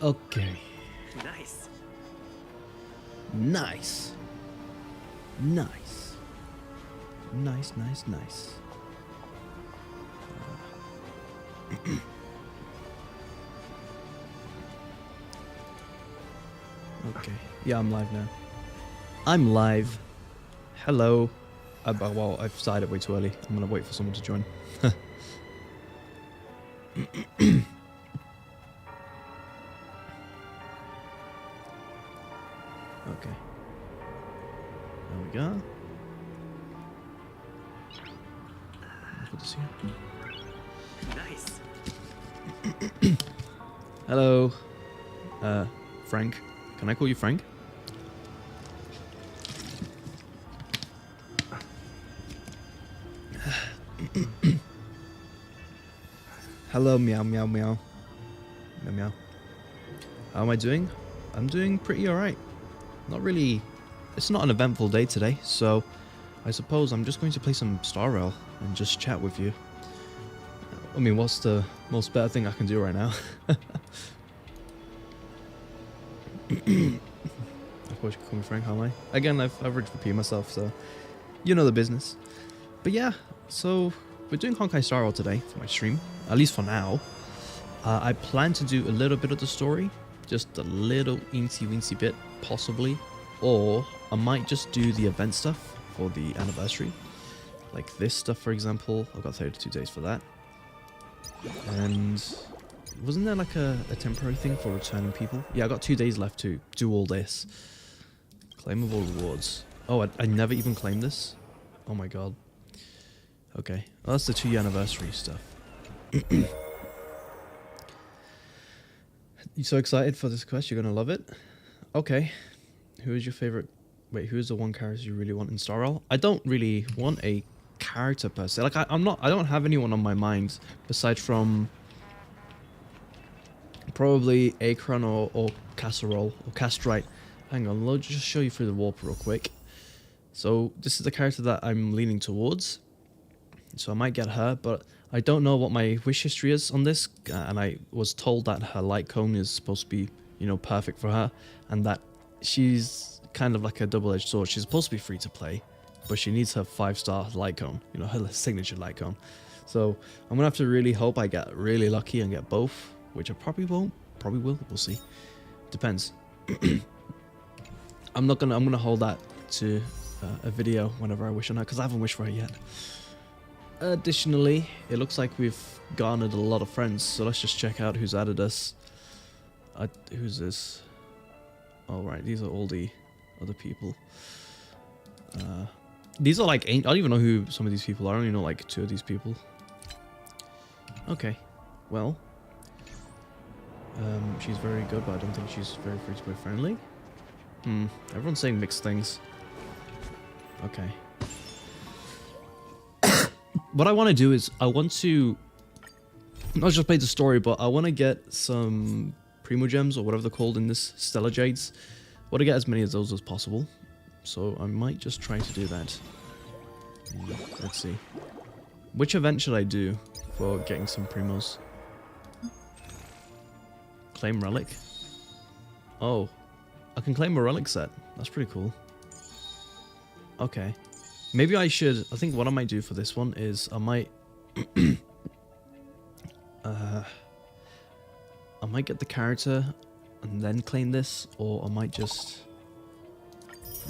Okay. Nice. Nice. Nice. Nice, nice, nice. Okay. Yeah, I'm live now. I'm live. Hello. Well, I've started way too early. I'm gonna wait for someone to join. Okay. There we go. Good to see you. Nice. Hello. Frank. Can I call you Frank? Hello, meow, meow, meow. Meow, meow. How am I doing? I'm doing pretty alright. Not really... It's not an eventful day today, so I suppose I'm just going to play some Star Rail and just chat with you. I mean, what's the most better thing I can do right now? Of course, you can call me Frank, how am I? Again, I've repeated myself, so you know the business. But yeah, so we're doing Honkai Star Rail today for my stream, at least for now. I plan to do a little bit of the story, just a little eensy-weensy bit, possibly. Or I might just do the event stuff for the anniversary. Like this stuff, for example. I've got 32 days for that. And wasn't there like a temporary thing for returning people? Yeah, I got 2 days left to do all this. Claimable rewards. Oh, I never even claimed this? Oh my god. Okay, well, that's the 2-year anniversary stuff. You so excited for this quest? You're gonna love it? Okay. Who is your favorite... Wait, who is the one character you really want in Star Rail? I don't really want a character per se. Like, I don't have anyone on my mind besides from probably Akron or Casserole or Castrite. Hang on, let me just show you through the warp real quick. So this is the character that I'm leaning towards. So I might get her, but I don't know what my wish history is on this. And I was told that her light cone is supposed to be, you know, perfect for her, and that she's kind of like a double-edged sword. She's supposed to be free to play, but she needs her 5-star light cone, you know, her signature light cone. So I'm gonna have to really hope I get really lucky and get both, which I probably won't. Probably will. We'll see. Depends. I'm gonna hold that to a video whenever I wish on her, because I haven't wished for her yet. Additionally, it looks like we've garnered a lot of friends, so let's just check out who's added us. Who's this? Oh, right, these are all the other people. These are like... I don't even know who some of these people are. I only know like 2 of these people. Okay, well. She's very good, but I don't think she's very free-to-play friendly. Everyone's saying mixed things. Okay. What I want to do is I want to not just play the story, but I want to get some Primo Gems or whatever they're called in this, Stellar Jades. I want to get as many of those as possible. So I might just try to do that. Let's see. Which event should I do for getting some Primos? Claim Relic? Oh, I can claim a Relic set. That's pretty cool. Okay. Maybe I should... I think what I might do for this one is I might... I might get the character and then claim this, or I might just... For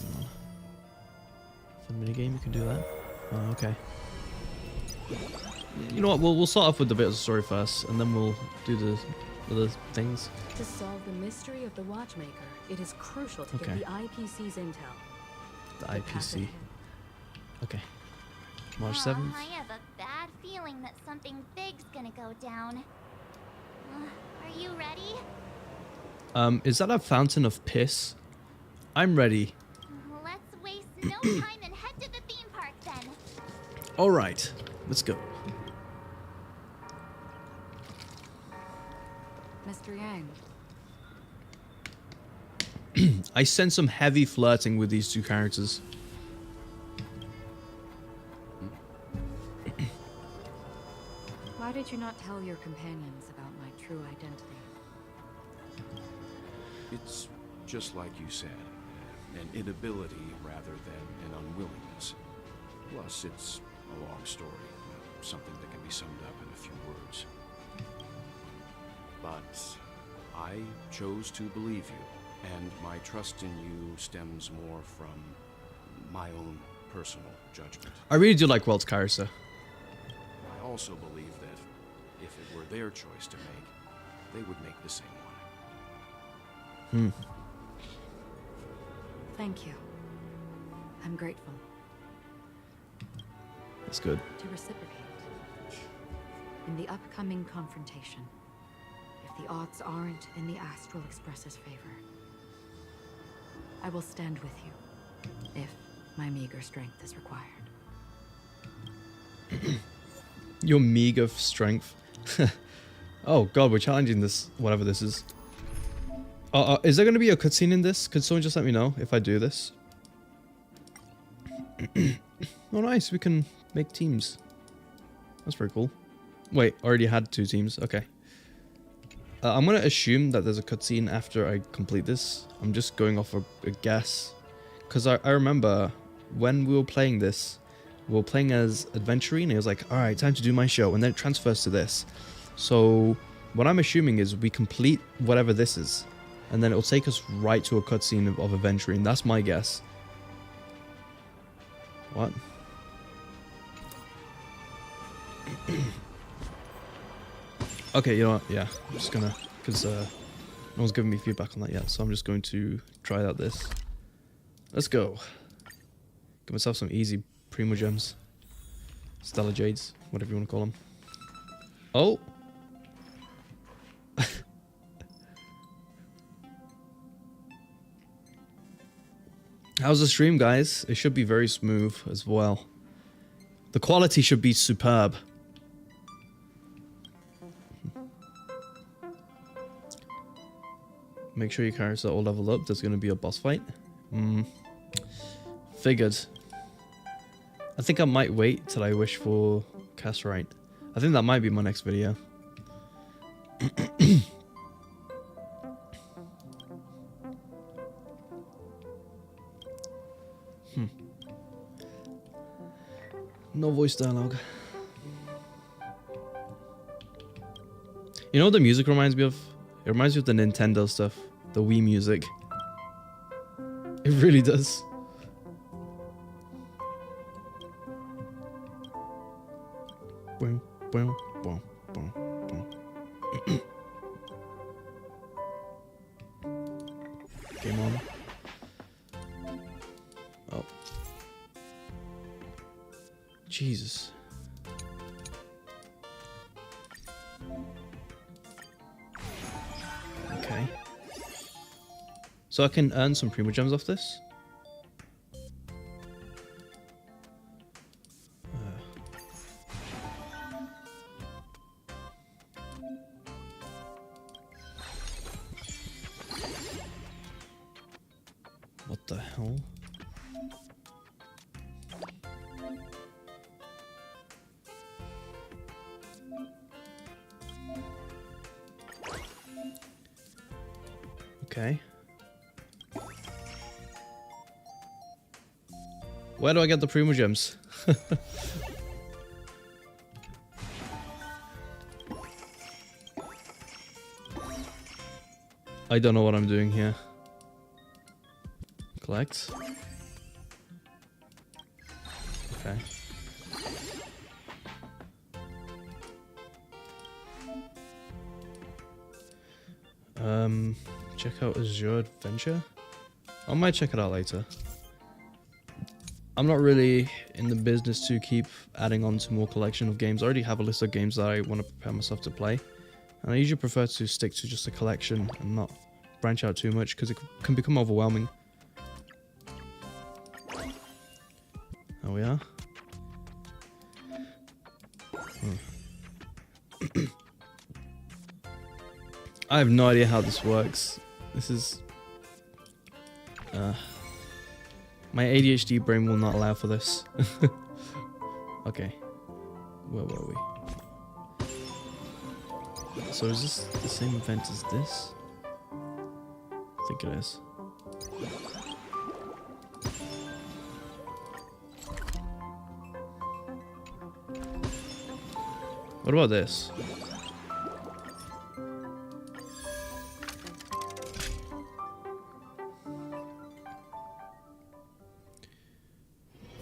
the minigame, you can do that. Oh, okay. You know what, we'll start off with the bit of the story first, and then we'll do the other things. To solve the mystery of the Watchmaker, it is crucial to get the IPC's intel. The IPC. Okay. March 7th. I have a bad feeling that something big's gonna go down. Are you ready? Is that a fountain of piss? I'm ready. Let's waste no time and head to the theme park then. Alright, let's go. Mr. Yang. I sense some heavy flirting with these 2 characters. Why did you not tell your companions about my true identity? It's just like you said, an inability rather than an unwillingness. Plus, it's a long story, something that can be summed up in a few words. But I chose to believe you, and my trust in you stems more from my own personal judgment. I really do like Welt's character. I also believe that if it were their choice to make, they would make the same one. Thank you. I'm grateful. That's good. To reciprocate. In the upcoming confrontation, if the odds aren't in the Astral Express's favor, I will stand with you, if my meager strength is required. Your meager strength. Oh god, we're challenging this, whatever this is. Is there going to be a cutscene in this? Could someone just let me know if I do this? Oh nice, we can make teams. That's very cool. Wait, already had 2 teams. Okay. I'm going to assume that there's a cutscene after I complete this. I'm just going off a guess. Because I remember when we were playing this, we were playing as Adventurine, and it was like, alright, time to do my show. And then it transfers to this. So what I'm assuming is we complete whatever this is. And then it'll take us right to a cutscene of Adventurine. That's my guess. What? Okay, you know what? Yeah, I'm just gonna, because no one's given me feedback on that yet, so I'm just going to try out this. Let's go. Give myself some easy Primo Gems. Stellar Jades, whatever you want to call them. Oh! How's the stream, guys? It should be very smooth as well. The quality should be superb. Make sure your characters are all leveled up. There's going to be a boss fight. Figured. I think I might wait till I wish for Casterite. I think that might be my next video. No voice dialogue. You know what the music reminds me of? It reminds me of the Nintendo stuff. The Wii music. It really does. Boom, boom, boom, boom, boom. Game on. Oh. Jesus. Okay. So I can earn some Primo Gems off this? What the hell? Okay. Where do I get the Primo Gems? I don't know what I'm doing here. Collect. Okay. Check out Azure Adventure. I might check it out later. I'm not really in the business to keep adding on to more collection of games. I already have a list of games that I want to prepare myself to play. And I usually prefer to stick to just a collection and not branch out too much because it can become overwhelming. There we are. I have no idea how this works. This is... my ADHD brain will not allow for this. Okay. Where were we? So is this the same event as this? think it is. What about this?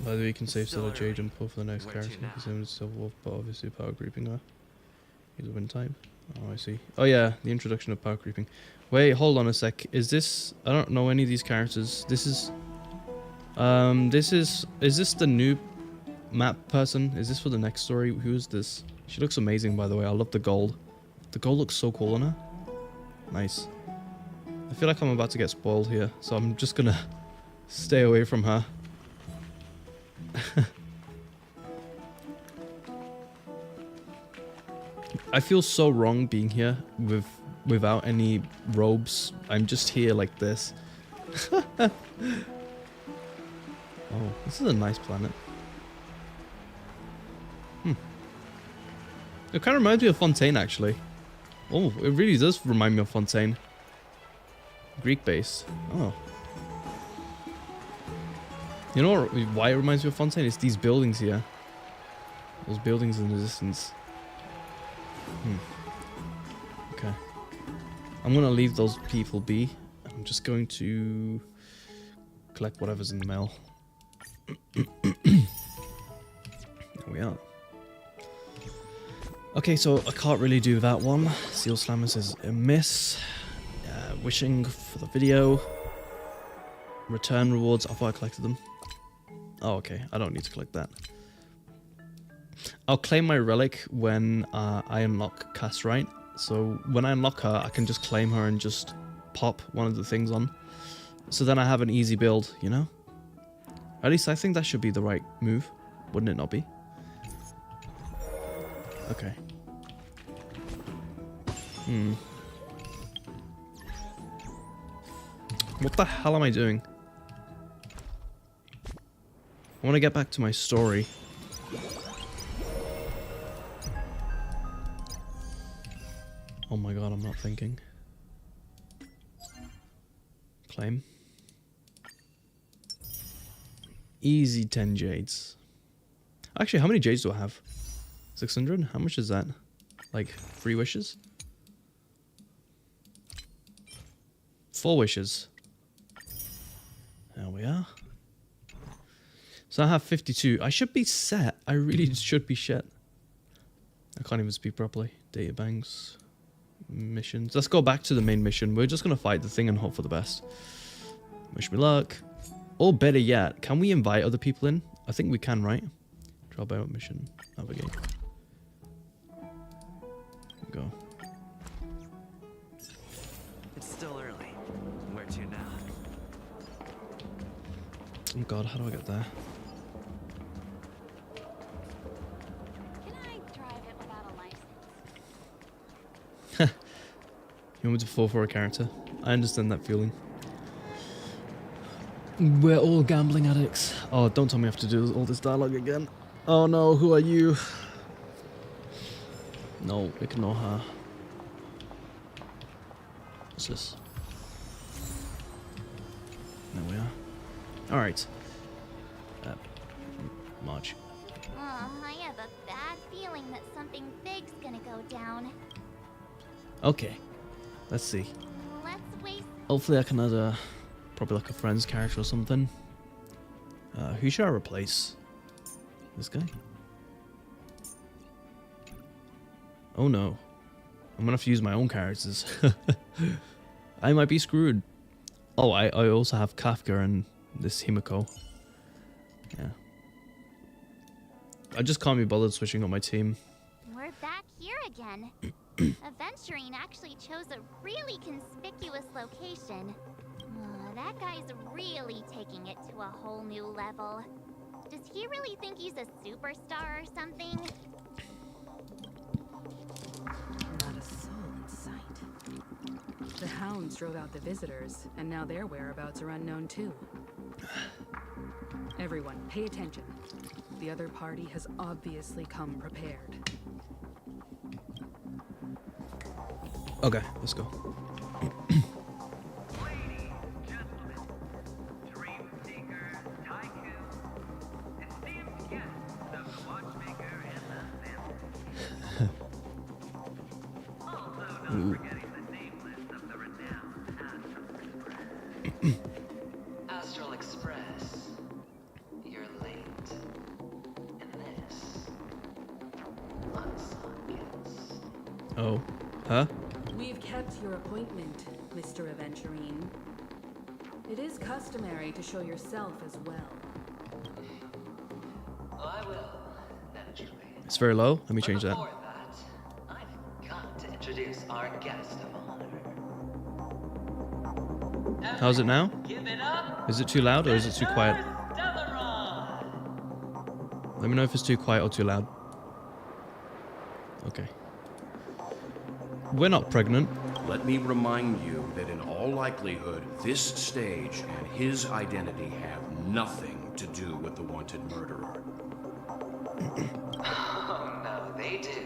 By the way, you can save Solar Jade and pull for the next Where to character. now? Because I'm still wolf, but obviously power creeping her. He's a win type. Oh, I see. Oh yeah, the introduction of power creeping. Wait, hold on a sec. Is this? I don't know any of these characters. This is. Is this the new map person? Is this for the next story? Who is this? She looks amazing, by the way. I love the gold. The gold looks so cool on her. Nice. I feel like I'm about to get spoiled here, so I'm just gonna stay away from her. I feel so wrong being here without any robes. I'm just here like this. Oh, this is a nice planet. It kind of reminds me of Fontaine, actually. Oh, it really does remind me of Fontaine. Greek base. Oh. You know why it reminds me of Fontaine? It's these buildings here. Those buildings in the distance. Okay. I'm gonna leave those people be. I'm just going to collect whatever's in the mail. There we are. Okay, so I can't really do that one. Seal Slammers is a miss. Wishing for the video. Return rewards. I thought I collected them. Oh, okay. I don't need to collect that. I'll claim my relic when I unlock Castrite. So when I unlock her, I can just claim her and just pop one of the things on. So then I have an easy build, you know? At least I think that should be the right move. Wouldn't it not be? Okay. What the hell am I doing? I want to get back to my story. Oh my god, I'm not thinking. Claim. Easy 10 jades. Actually, how many jades do I have? 600? How much is that? Like, 3 wishes? 4 wishes. There we are. So I have 52. I should be set. I really should be set. I can't even speak properly. Data banks. Missions. Let's go back to the main mission. We're just going to fight the thing and hope for the best. Wish me luck. Or better yet, can we invite other people in? I think we can, right? Drop out mission. Navigate. Go. It's still early. Where to now? Oh god, how do I get there? Can I drive it without a license? You want me to fall for a character? I understand that feeling. We're all gambling addicts. Oh, don't tell me I have to do all this dialogue again. Oh no, who are you? No, ignore her. What's this? There we are. Alright. March. I have a bad feeling that something big's gonna go down. Okay. Let's see. Let's waste. Hopefully I can add probably like a friend's character or something. Who should I replace? This guy? Oh no. I'm gonna have to use my own characters. I might be screwed. Oh, I also have Kafka and this Himiko. Yeah. I just can't be bothered switching up my team. We're back here again. Aventurine actually chose a really conspicuous location. That guy's really taking it to a whole new level. Does he really think he's a superstar or something? Not a soul in sight. The hounds drove out the visitors, and now their whereabouts are unknown too. Everyone, pay attention. The other party has obviously come prepared. Okay, let's go. Ladies Ooh. Astral Express. You're late. And this. Unsockets. Oh. Huh? We've kept your appointment, Mr. Aventurine. It is customary to show yourself as well. I will, naturally. It's very low. Let me change that. Before that, I've got to introduce our guest of honor. How's it now? Give it up. Is it too loud or is it too quiet? Stellaron. Let me know if it's too quiet or too loud. Okay. We're not pregnant. Let me remind you that in all likelihood, this stage and his identity have nothing to do with the wanted murderer. Oh, no, they do.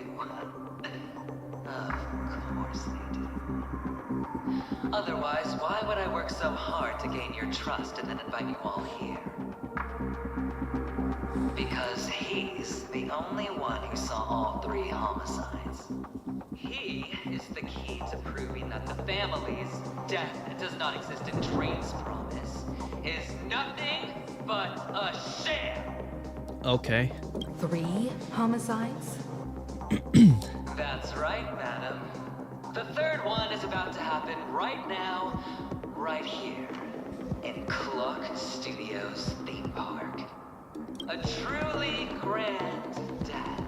Of course they do. Otherwise, why would I work so hard to gain your trust and then invite you all here? Because he's the only one who saw all 3 homicides. He is the key to proving that the family's death does not exist in Drain's promise, is nothing but a sham. Okay. 3 homicides? That's right, madam. The 3rd one is about to happen right now, right here, in Clock Studios theme park. A truly grand death.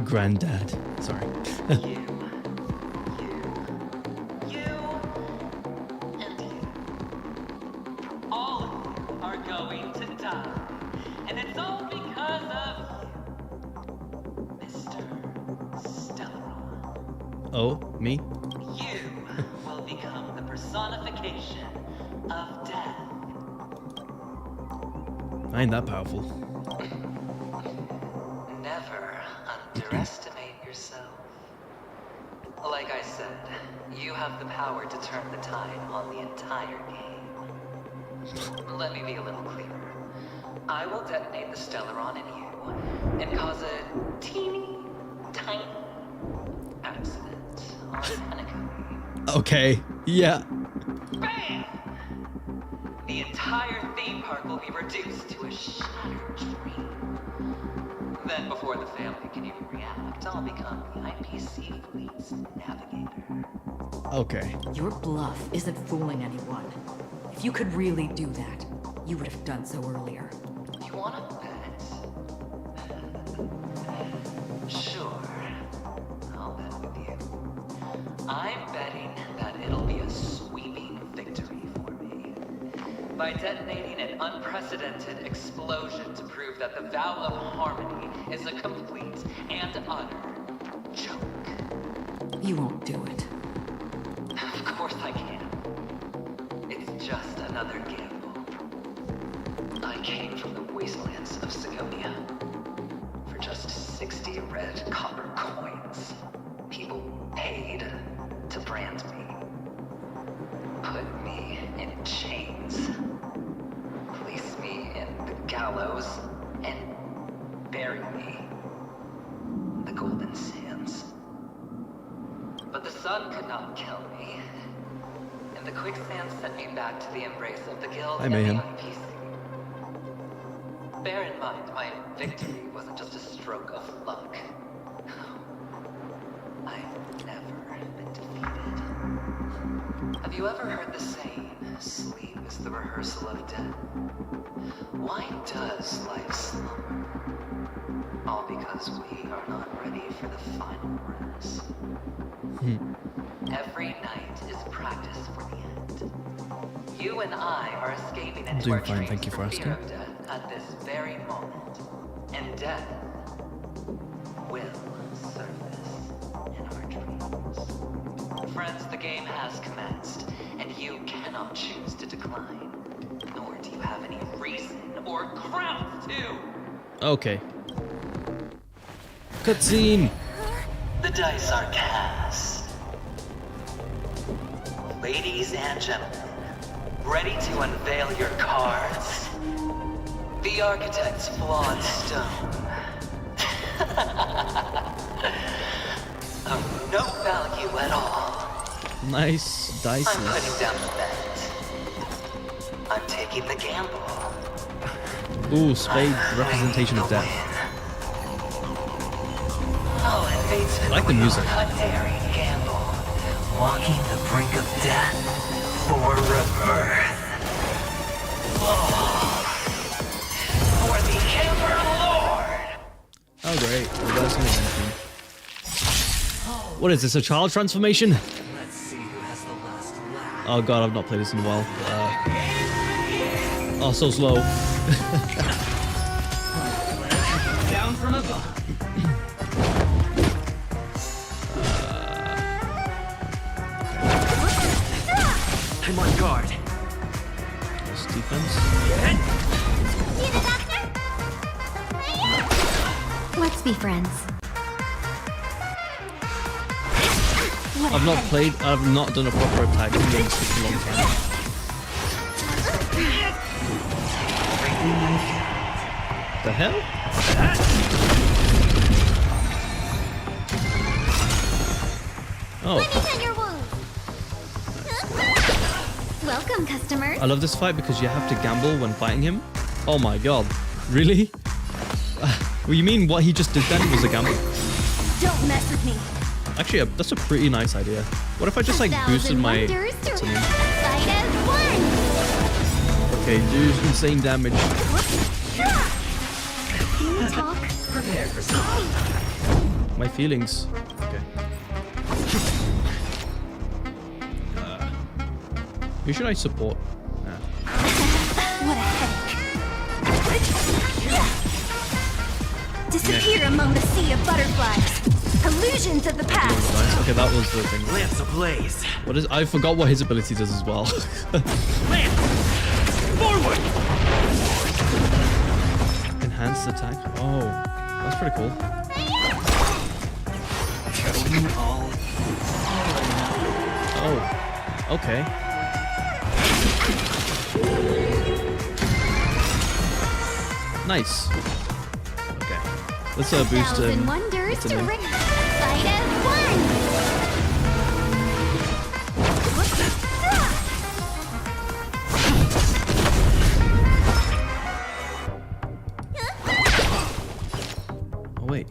Granddad. Sorry. You, and you. All of you are going to die. And it's all because of you, Mr. Stellaron. Oh, me? You will become the personification of death. I ain't that powerful. Never underestimate yourself. Like I said, you have the power to turn the tide on the entire game. Let me be a little clearer. I will detonate the Stellaron in you and cause a teeny, tiny accident on Honkai. Okay. Yeah. Bam! The entire theme park will be reduced to a shattered dream. Then, before the family can even react, I'll become the IPC fleet's navigator. Okay. Your bluff isn't fooling anyone. If you could really do that, you would have done so earlier. You wanna bet? Sure. I'll bet with you. I'm betting that it'll be a sweeping victory for me. By detonating an unprecedented explosion to prove that the vow of harmony is a complete and utter joke. You won't do it. Of course I can. It's just another gamble. I came from the wastelands of Sigonia. For just 60 red copper coins, people paid to brand me. Put me in chains. Place me in the gallows and bury me in the golden sands. But the sun could not kill me. And the quicksand sent me back to the embrace of the guild Hi, and the Mayhem. IPC. Bear in mind, my victory wasn't just a stroke of luck. I've never been defeated. Have you ever heard the saying, sleep is the rehearsal of death? Why does life slumber? All because we are not ready for the final rest. Every night is practice for the end. You and I are escaping into doing our fine, dreams thank you for fear asking. of death at this very moment. And death will surface in our dreams. Friends, the game has commenced, and you cannot choose to decline. Nor do you have any reason or grounds to. Okay. Cutscene. The dice are cast. Ladies and gentlemen, ready to unveil your cards? The architect's flawed stone. A no value at all. Nice I'm dices. putting down the bet. I'm taking the gamble. Ooh, spade representation of death. Oh, and fate's I like the music. A daring gamble. Walking the brink of death for rebirth. Oh, for the Ember Lord! Oh great, reversing dimension. What is this, a child transformation? Let's see who has the last laugh. Oh god, I've not played this in a while. Oh, so slow. Down from above. I'm on guard. Nice defense. See the doctor? Let's be friends. I've not done a proper attack in games for a long time. The hell? Oh, Let me tend your wound. Welcome, customers. I love this fight because you have to gamble when fighting him. Oh my god, really? Well, you mean what he just did then was a gamble? Don't mess with me. Actually, that's a pretty nice idea. What if I just like boosted my... Wonders to what's her name? fight as one. Okay, do insane damage. Can we talk? Prepare for something. My feelings. Okay. Who should I support? What a headache. Disappear among the sea of butterflies. Illusions of the past. Nice. Okay, that was the thing. Lance ablaze. What is? I forgot what his ability does as well. Lance! Forward! Enhanced attack. Oh, that's pretty cool. Oh, okay. Nice. Okay, let's boost Thousand him. wonders What's her to name? ring. Fight as Oh wait.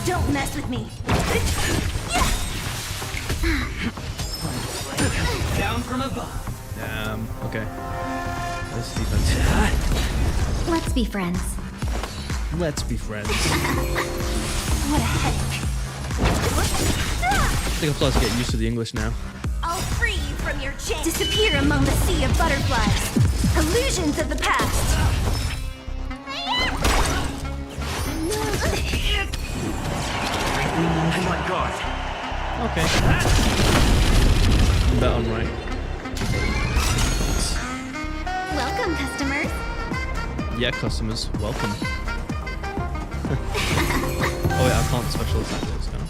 Don't mess with me. Down from above. Okay. Nice defense. one. Let's be friends. Let's be friends. What a headache. I think I'm supposed to get used to the English now. I'll free you from your chains. Disappear among the sea of butterflies. Illusions of the past. I'm on guard. Okay. Bet on right. Welcome, customers. Yeah, customers, welcome. Oh wait, I can't special attack this, can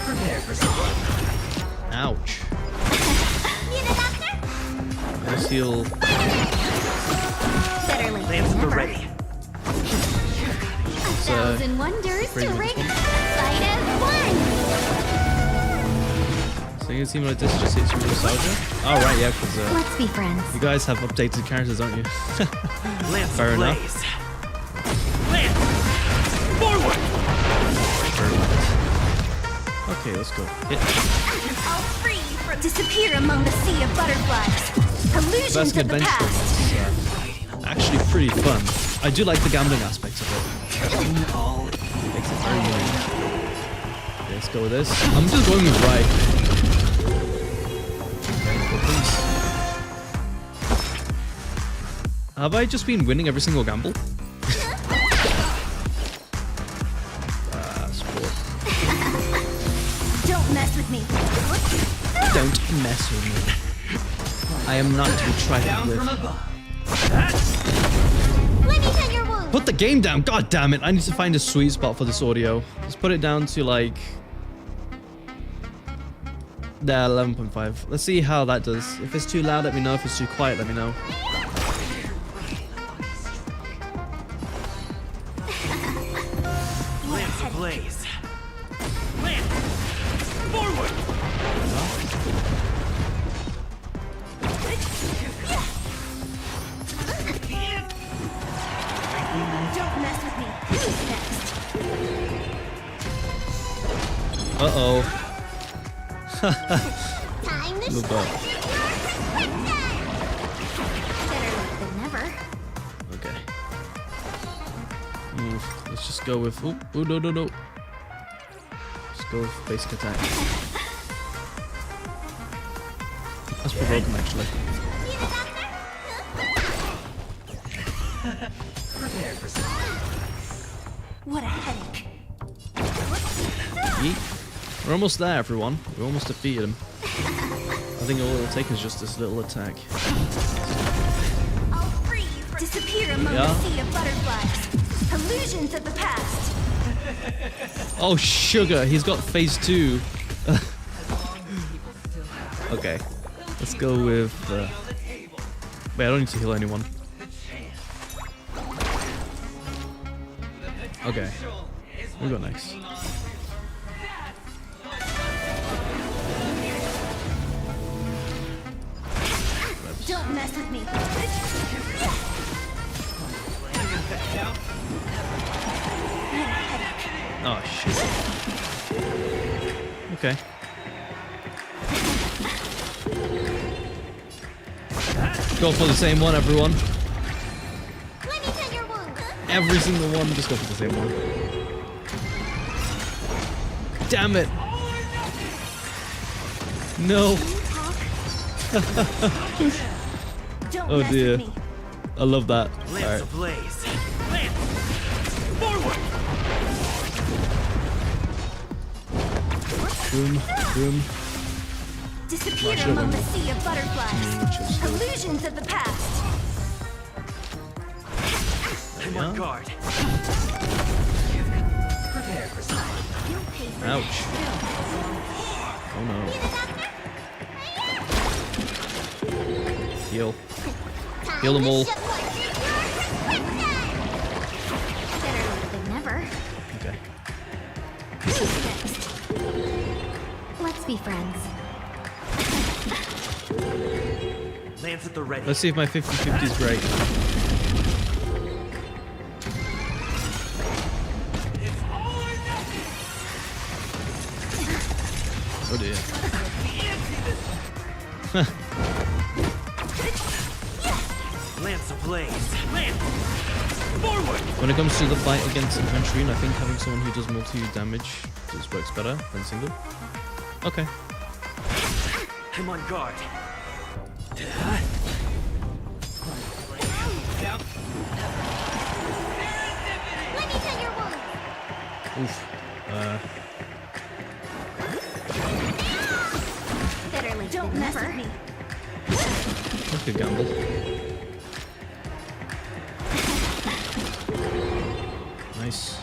Prepare for something. I? Ouch. Need a doctor? Let's heal. Better late Lance than at the never. ready. Thousand wonders to pretty much ring. one. Fight as one. So you can see like this just hits you with nostalgia? Oh right, yeah, because Let's be friends. you guys have updated characters, don't you? Lance Fair enough. ablaze. Lance! Forward! Okay, let's go. Hit. I'll free you from disappear among the sea of butterflies. Illusions Versing of the Adventure past. is actually pretty fun. I do like the gambling aspect of it. Makes it very annoying. Okay, let's go with this. I'm just going with right. Okay, opens. Have I just been winning every single gamble? Sport. Don't mess with me. Don't mess with me. I am not to be trifled with. Let me tend your wound. Put the game down. God damn it. I need to find a sweet spot for this audio. Let's put it down to like... There, 11.5. Let's see how that does. If it's too loud, let me know. If it's too quiet, let me know. Lance ablaze. Lance! Forward! Don't mess with me. Who's next? Uh-oh. Time to Look show up. your perspective! Better late than never. Okay. Let's just go with... Oh, no. Let's go with basic attack. That's provoking, actually. What a headache. Yeet. We're almost there, everyone. We almost defeated him. I think all it'll take is just this little attack. I'll free you from disappear among Yeah. the sea of butterflies. Illusions of the past. Oh, sugar! He's got phase 2. Okay. Let's go with... Wait, I don't need to heal anyone. Okay. We got next. Don't mess with me. Oh, shit. Okay. Go for the same one, everyone. Let me tend your wound. Every single one, just go for the same one. Damn it! No! Don't Oh mess dear. with me. I love that. Lance Alright. ablaze. Lance! Forward! Boom, boom. Disappear Not sure among the then. sea of butterflies. Just go. Illusions of the past. I'm Yeah. on guard. Ouch. Oh no. Heal. Heal them all. Better late than never. Okay. Who's next? Let's be friends. Lance at the ready. Let's see if my 50-50 is great. Oh dear. Lance ablaze. Lance! Forward! When it comes to the fight against infantry, I think having someone who does multi-damage just works better than single. Okay. I'm on guard. Let me tend your wound. Oof. Better late Don't than never. Me. That's a gamble. Nice.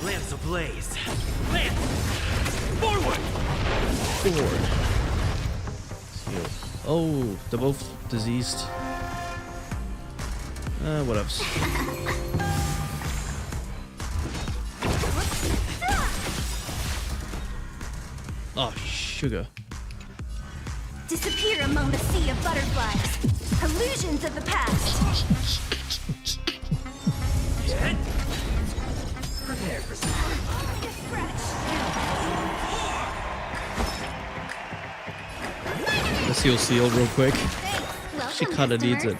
Lance ablaze. Lance! Forward! Forward. Heal. Oh, they're both diseased. What else? Oh, sugar. Disappear among the sea of butterflies. Illusions of the past. Prepare for some. Let's heal Seal real quick. Welcome, She kinda needs it.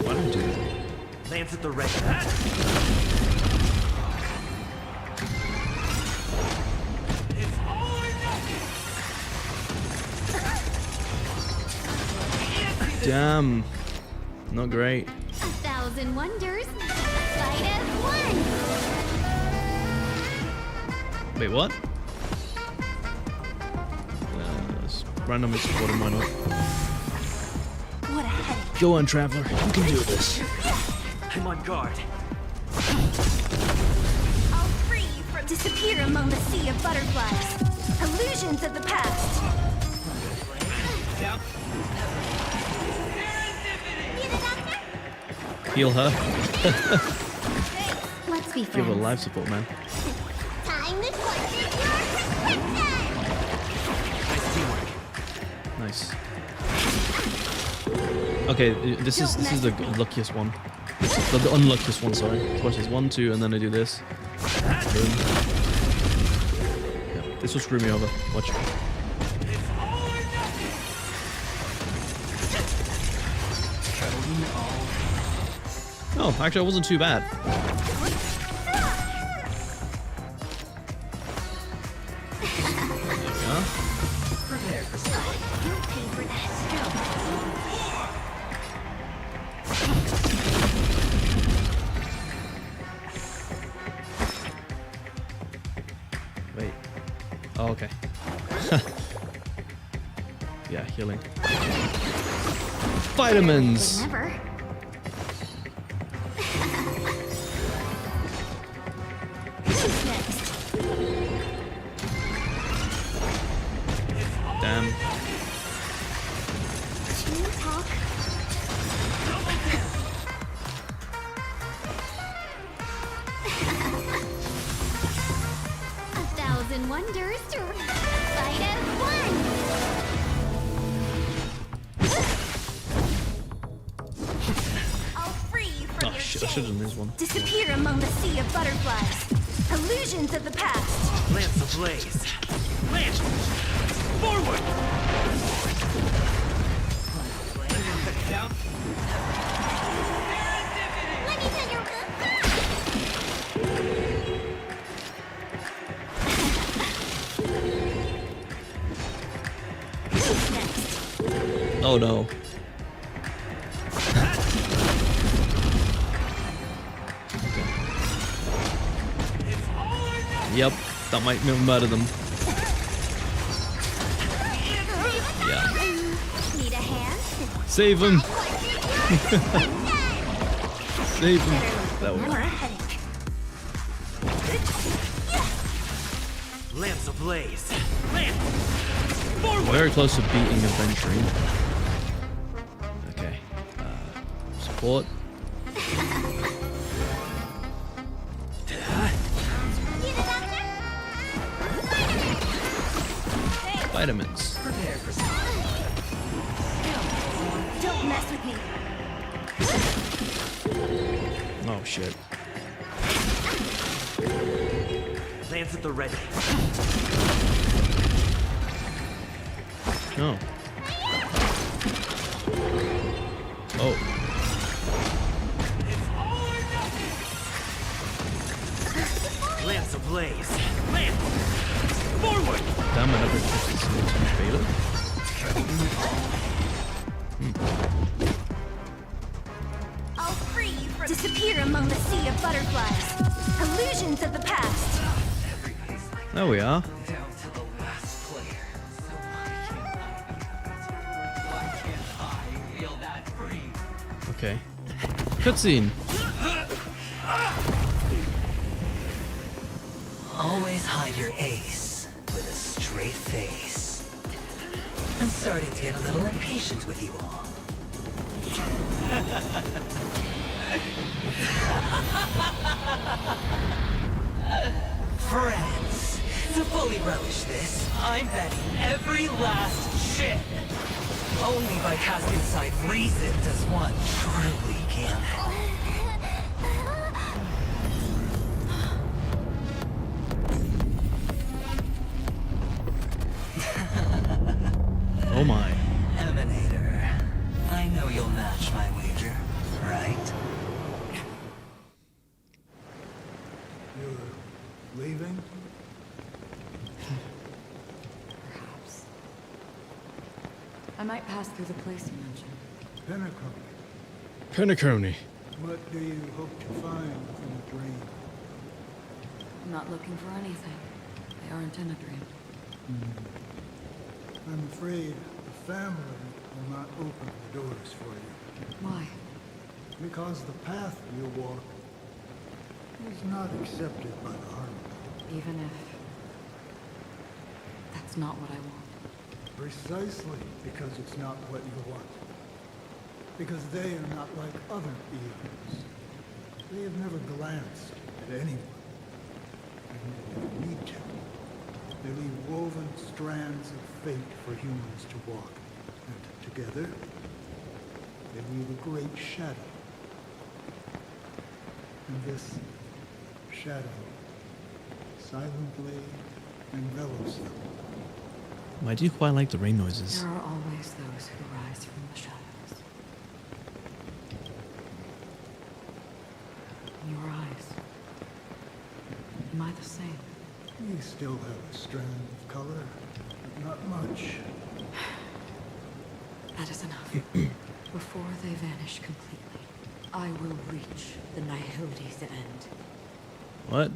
Why don't you do that? Lance at the ready. Damn. Not great. 1,000 wonders. Fight as one. Wait, what? Let's randomly support him, why not? What a headache. Go on, Traveler. You can do this. I'm on guard. I'll free you from disappear among the sea of butterflies. Illusions of the past. Heal her. Let's be Give her friends. life support, man. Time to torture your prescription! Nice teamwork. Nice. Okay, this is the luckiest one. The unluckiest one, sorry. Watch this. 1, 2, and then I do this. Boom. Yeah, this will screw me over. Watch. Oh, actually, it wasn't too bad. There we are. Prepare for something. You'll pay for that. Wait. Oh, okay. Yeah, healing. Vitamins! Never. Who's next? Damn. Team talk. A thousand wonders to fight as one! I'll free you from Oh your shit, I should have done chains. this one. Disappear among the sea of butterflies. Illusions of the past. Lance ablaze. Lance! Forward! Let me tell you. Who's next? Oh no. Yep, that might murder them. Yeah. Need a hand? Save him! Torture your prescription! Save him! That Or was a headache. Lance ablaze. Lance! Forward! very close to beating Adventuring. Okay. Support. Need a doctor? Vitamins. Prepare for something. Don't mess with me. Oh shit. Lance at the ready. No. Oh. Lance ablaze. Lance! Forward! Damn, I never touched this beta. I'll free you from disappear among the sea of butterflies. Illusions of the past. There we are. Down to the last player. So why can't I feel that free? Okay. Cutscene. Always hide your ace with a straight face. I'm starting to get a little impatient with you all. Friends, to fully relish this, I'm betting every last chip. Only by casting aside reason does one truly gamble. Oh my. Emanator, I know you'll match my wager, right? You're leaving? Perhaps. I might pass through the place you mentioned. Pinnacle. Penacony. What do you hope to find in a dream? I'm not looking for anything. They aren't in a dream. I'm afraid the family will not open the doors for you. Why? Because the path you walk not accepted by the army. Even if that's not what I want. Precisely because it's not what you want. Because they are not like other eons. They have never glanced at anyone. And they don't need to. They leave woven strands of fate for humans to walk. And together, they weave a great shadow. And this shadow silently envelops them. I do quite like the rain noises. There are always those who rise from the shadows. In your eyes, am I the same? You still have a strand of color, but not much. That is enough. Before they vanish completely, I will reach the Nihility's end. What?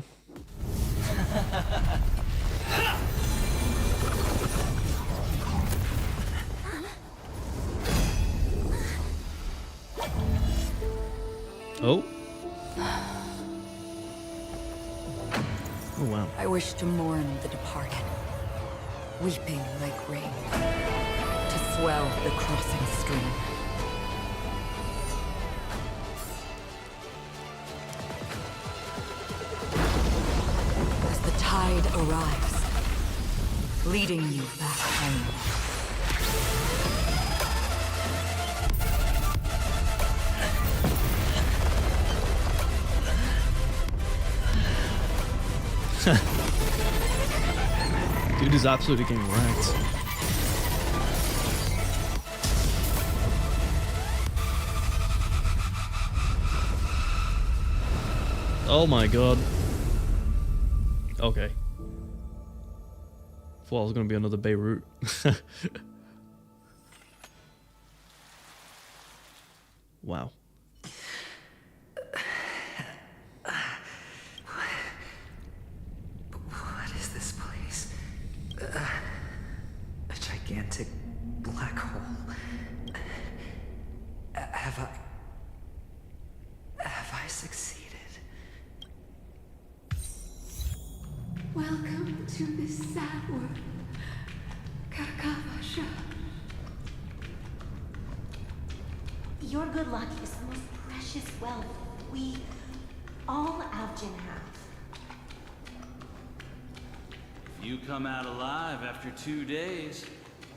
Oh. Oh wow. I wish to mourn the departed, weeping like rain, to swell the crossing stream. As the tide arrives, leading you back home. Dude is absolutely getting wrecked. Oh my god. Okay. Thought it was gonna be another Beirut. Wow. What is this place? A gigantic black hole. Have I succeeded? Welcome to this sad world, Kakavasha. Your good luck is the most precious wealth we, all Algin, have. If you come out alive after 2 days,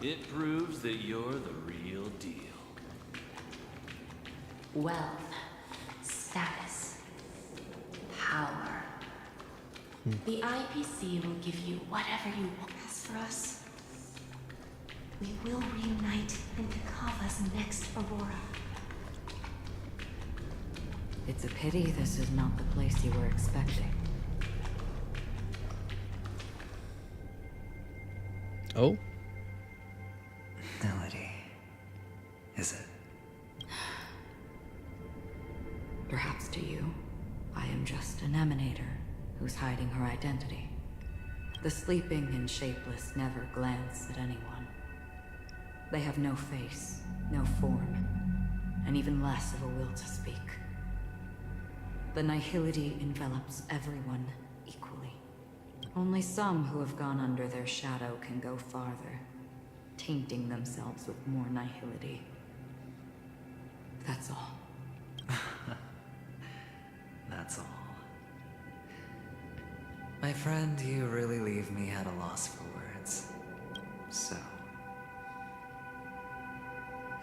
it proves that you're the real deal. Wealth, status, power. The IPC will give you whatever you want. As for us, we will reunite in Kakava's next Aurora. It's a pity this is not the place you were expecting. Oh? Melody. Is it? Perhaps to you, I am just an emanator who's hiding her identity. The sleeping and shapeless never glance at anyone. They have no face, no form, and even less of a will to speak. The Nihility envelops everyone equally. Only some who have gone under their shadow can go farther, tainting themselves with more Nihility. That's all. That's all. My friend, you really leave me at a loss for words. So...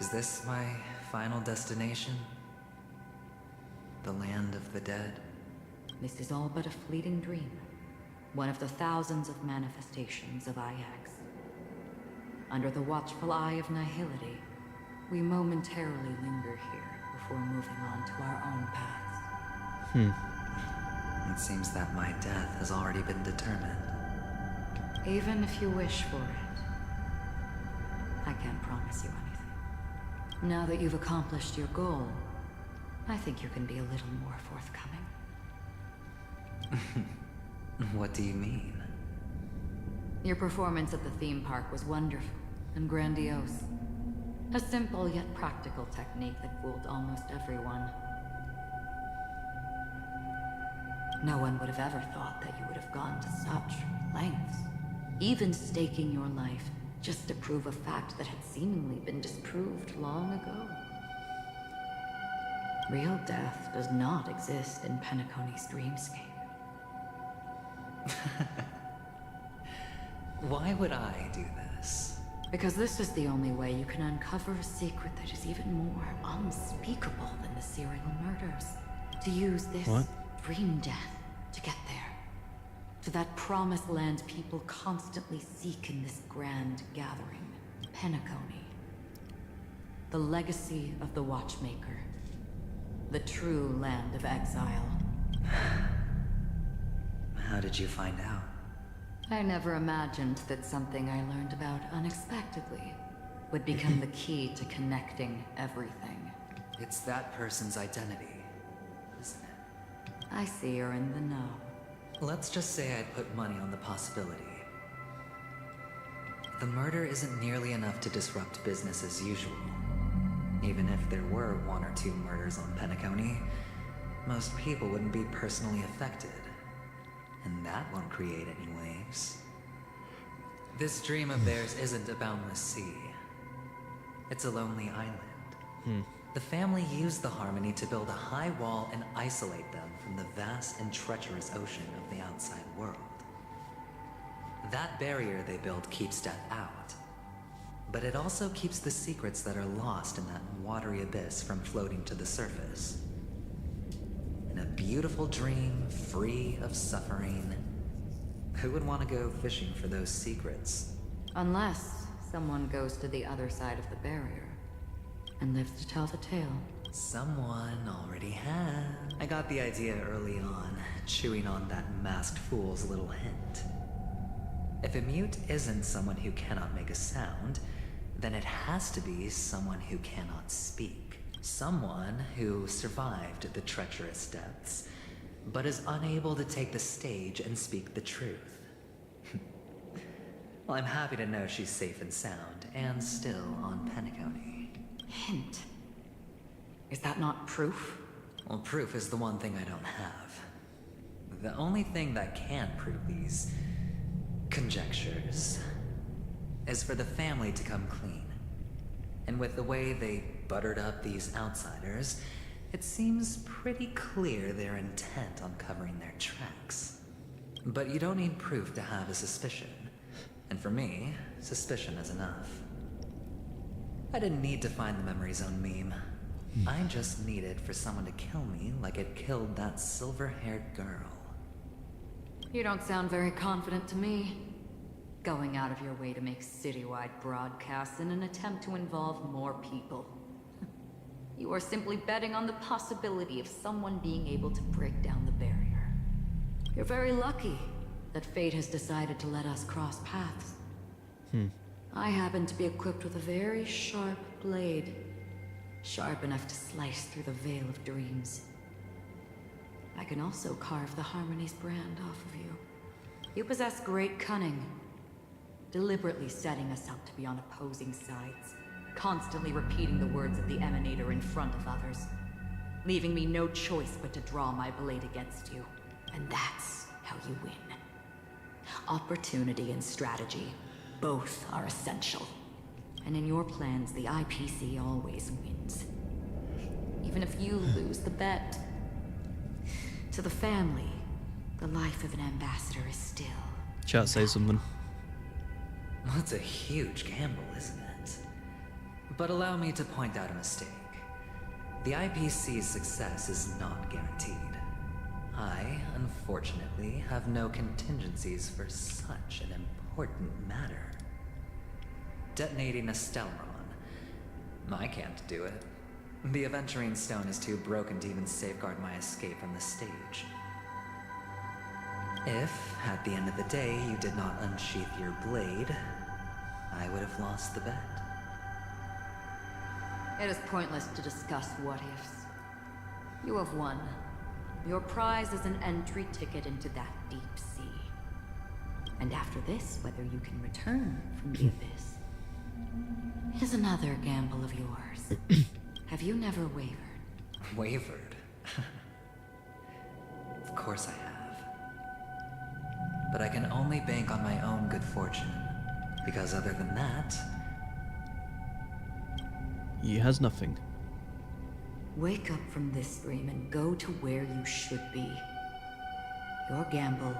is this my final destination? The land of the dead? This is all but a fleeting dream. One of the thousands of manifestations of Ajax. Under the watchful eye of Nihility, we momentarily linger here before moving on to our own paths. It seems that my death has already been determined. Even if you wish for it, I can't promise you anything. Now that you've accomplished your goal, I think you can be a little more forthcoming. What do you mean? Your performance at the theme park was wonderful and grandiose. A simple yet practical technique that fooled almost everyone. No one would have ever thought that you would have gone to such lengths. Even staking your life just to prove a fact that had seemingly been disproved long ago. Real death does not exist in Penacony's dreamscape. Why would I do this? Because this is the only way you can uncover a secret that is even more unspeakable than the serial murders. To use this dream death to get there. To that promised land people constantly seek in this grand gathering. Penacony. The legacy of the Watchmaker. The true land of exile. How did you find out? I never imagined that something I learned about unexpectedly would become the key to connecting everything. It's that person's identity, isn't it? I see you're in the know. Let's just say I'd put money on the possibility. The murder isn't nearly enough to disrupt business as usual. Even if there were 1 or 2 murders on Penacony, most people wouldn't be personally affected. And that won't create any waves. This dream of theirs isn't a boundless sea. It's a lonely island. The family used the Harmony to build a high wall and isolate them from the vast and treacherous ocean of the outside world. That barrier they built keeps death out. But it also keeps the secrets that are lost in that watery abyss from floating to the surface. In a beautiful dream, free of suffering. Who would want to go fishing for those secrets? Unless someone goes to the other side of the barrier and lives to tell the tale. Someone already has. I got the idea early on, chewing on that masked fool's little hint. If a mute isn't someone who cannot make a sound, then it has to be someone who cannot speak. Someone who survived the treacherous depths, but is unable to take the stage and speak the truth. Well, I'm happy to know she's safe and sound, and still on Penacony. Hint. Is that not proof? Well, proof is the one thing I don't have. The only thing that can prove these conjectures is for the family to come clean. And with the way they buttered up these outsiders, it seems pretty clear their intent on covering their tracks. But you don't need proof to have a suspicion. And for me, suspicion is enough. I didn't need to find the memory zone meme. I just needed for someone to kill me like it killed that silver-haired girl. You don't sound very confident to me. Going out of your way to make citywide broadcasts in an attempt to involve more people. You are simply betting on the possibility of someone being able to break down the barrier. You're very lucky that fate has decided to let us cross paths. I happen to be equipped with a very sharp blade. Sharp enough to slice through the veil of dreams. I can also carve the Harmony's brand off of you. You possess great cunning. Deliberately setting us up to be on opposing sides. Constantly repeating the words of the Emanator in front of others. Leaving me no choice but to draw my blade against you. And that's how you win. Opportunity and strategy. Both are essential. And in your plans, the IPC always wins. Even if you lose the bet. To the family, the life of an ambassador is still... Chat, say something. That's a huge gamble, isn't it? But allow me to point out a mistake. The IPC's success is not guaranteed. I, unfortunately, have no contingencies for such an important matter. Detonating a Stellaron. I can't do it. The Aventurine Stone is too broken to even safeguard my escape from the stage. If, at the end of the day, you did not unsheath your blade, I would have lost the bet. It is pointless to discuss what-ifs. You have won. Your prize is an entry ticket into that deep sea. And after this, whether you can return from the abyss is another gamble of yours. Have you never wavered? Wavered? Of course I have. But I can only bank on my own good fortune. Because other than that... He has nothing. Wake up from this dream and go to where you should be. Your gamble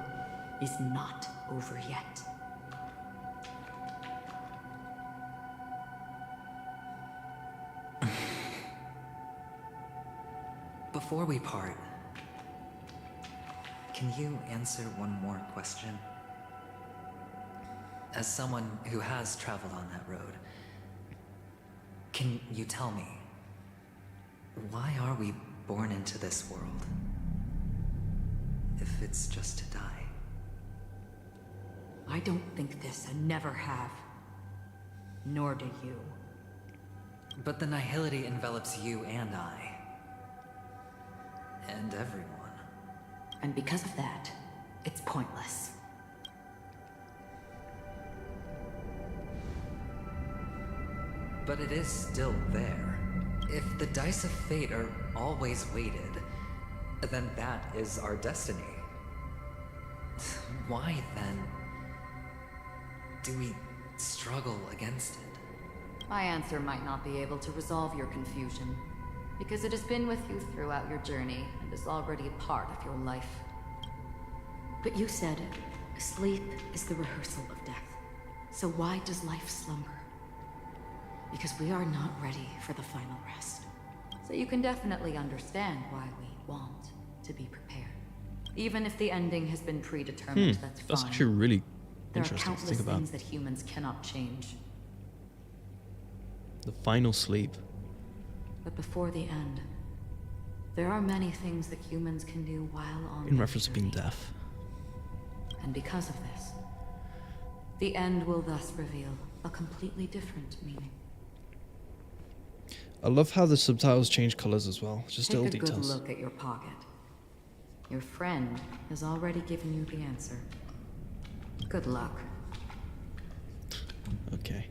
is not over yet. Before we part, can you answer one more question? As someone who has traveled on that road, can you tell me, why are we born into this world? If it's just to die. I don't think this and never have. Nor do you. But the nihility envelops you and I. And everyone. And because of that, it's pointless. But it is still there. If the dice of fate are always weighted, then that is our destiny. Why, then, do we struggle against it? My answer might not be able to resolve your confusion, because it has been with you throughout your journey and is already a part of your life. But you said, sleep is the rehearsal of death. So why does life slumber? Because we are not ready for the final rest. So you can definitely understand why we want to be prepared. Even if the ending has been predetermined, that's fine. That's actually really There are interesting to countless think about. things that humans cannot change. The final sleep. But before the end, there are many things that humans can do while on In their reference to being journey. deaf. And because of this, the end will thus reveal a completely different meaning. I love how the subtitles change colors as well. Just Take little a good details. look at your pocket. Your friend has already given you the answer. Good luck. Okay.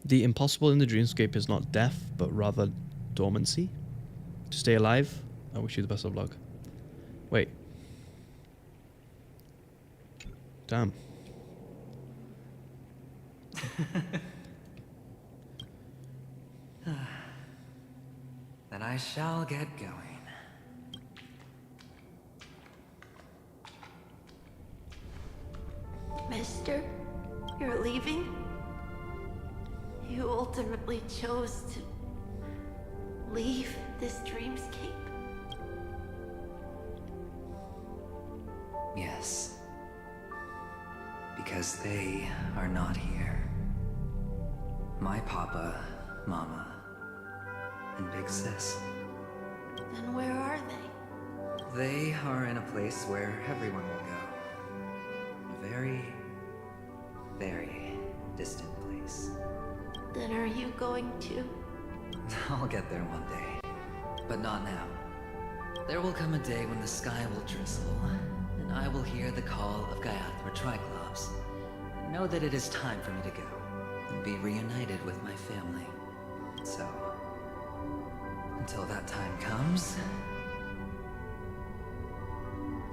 The impossible in the dreamscape is not death, but rather dormancy. To stay alive, I wish you the best of luck. Wait. Damn. Then I shall get going. Mister, you're leaving? You ultimately chose to leave this dreamscape? Yes. Because they are not here. My papa, mama, and big sis. Then where are they? They are in a place where everyone will go. A very, very distant place. Then are you going to? I'll get there one day. But not now. There will come a day when the sky will drizzle, and I will hear the call of Gaiathra Triclops, and know that it is time for me to go, and be reunited with my family. So, until that time comes,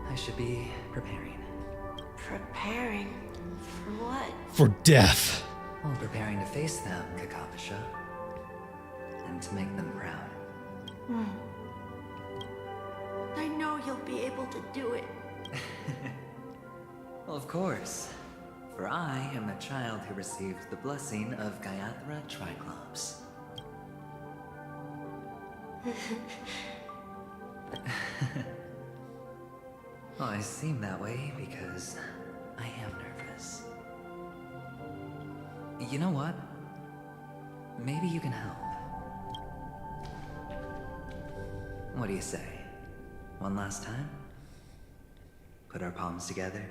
I should be preparing. Preparing? For what? For death. Well, preparing to face them, Kakapisha. And to make them proud. I know you'll be able to do it. Well, of course. For I am the child who received the blessing of Gaiathra Triclops. Well, I seem that way because I am nervous. You know what? Maybe you can help. What do you say? One last time? Put our palms together?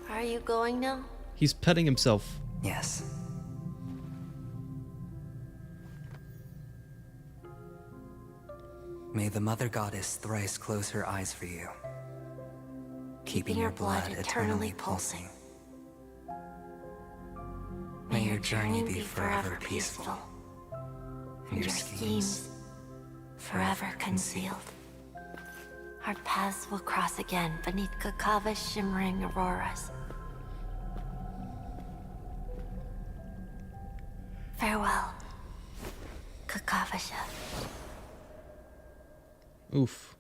Are you going now? He's petting himself. Yes. May the Mother Goddess thrice close her eyes for you, keeping your blood eternally pulsing. May your journey be forever peaceful, and your schemes forever concealed. Our paths will cross again beneath Kakava's shimmering auroras. Farewell, Kakavasha. Oof.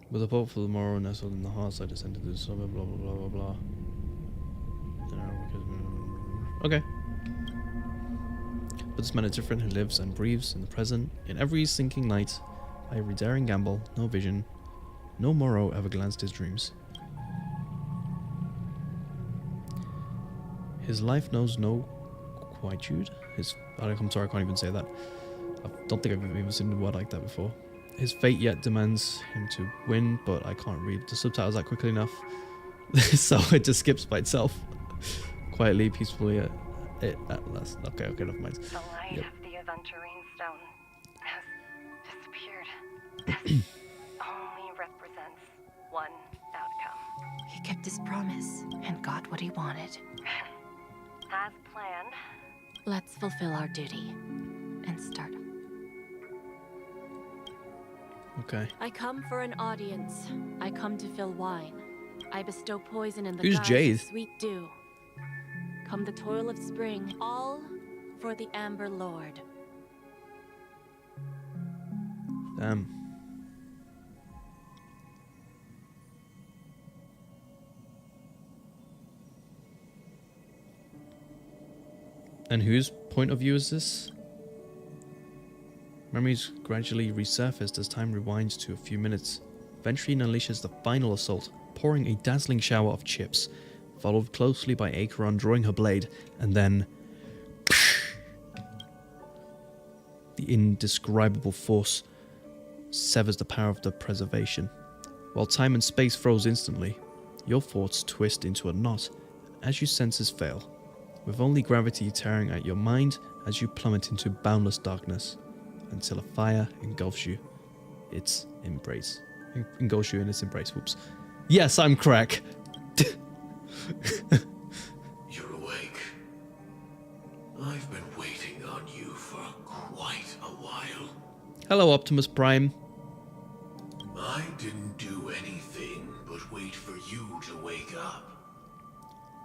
With a hope for the morrow nestled in the hearts, I descended to the summer, blah blah blah blah blah. Okay. But this man is different. He lives and breathes in the present, in every sinking night, by every daring gamble, no vision, no morrow ever glanced his dreams. His life knows no quietude. I'm sorry, I can't even say that. I don't think I've even seen a word like that before. His fate yet demands him to win, but I can't read the subtitles that quickly enough. So it just skips by itself. Quietly, peacefully, at last. Okay, never mind. The light of the Aventurine Stone has disappeared. This only represents one outcome. He kept his promise and got what he wanted. As planned, Let's fulfill our duty and start. Okay. I come for an audience. I come to fill wine. I bestow poison in the Who's guise Jade? of sweet dew. Come the toil of spring, all for the Amber Lord. Damn. And whose point of view is this? Memories gradually resurfaced as time rewinds to a few minutes. Venturine unleashes the final assault, pouring a dazzling shower of chips, followed closely by Acheron drawing her blade, and then the indescribable force severs the power of the preservation. While time and space froze instantly, your thoughts twist into a knot as your senses fail, with only gravity tearing at your mind as you plummet into boundless darkness, until a fire engulfs you. Its embrace. Engulfs you in its embrace. Whoops. Yes, I'm Krac. You're awake. I've been waiting on you for quite a while. Hello, Optimus Prime. I didn't do anything but wait for you to wake up.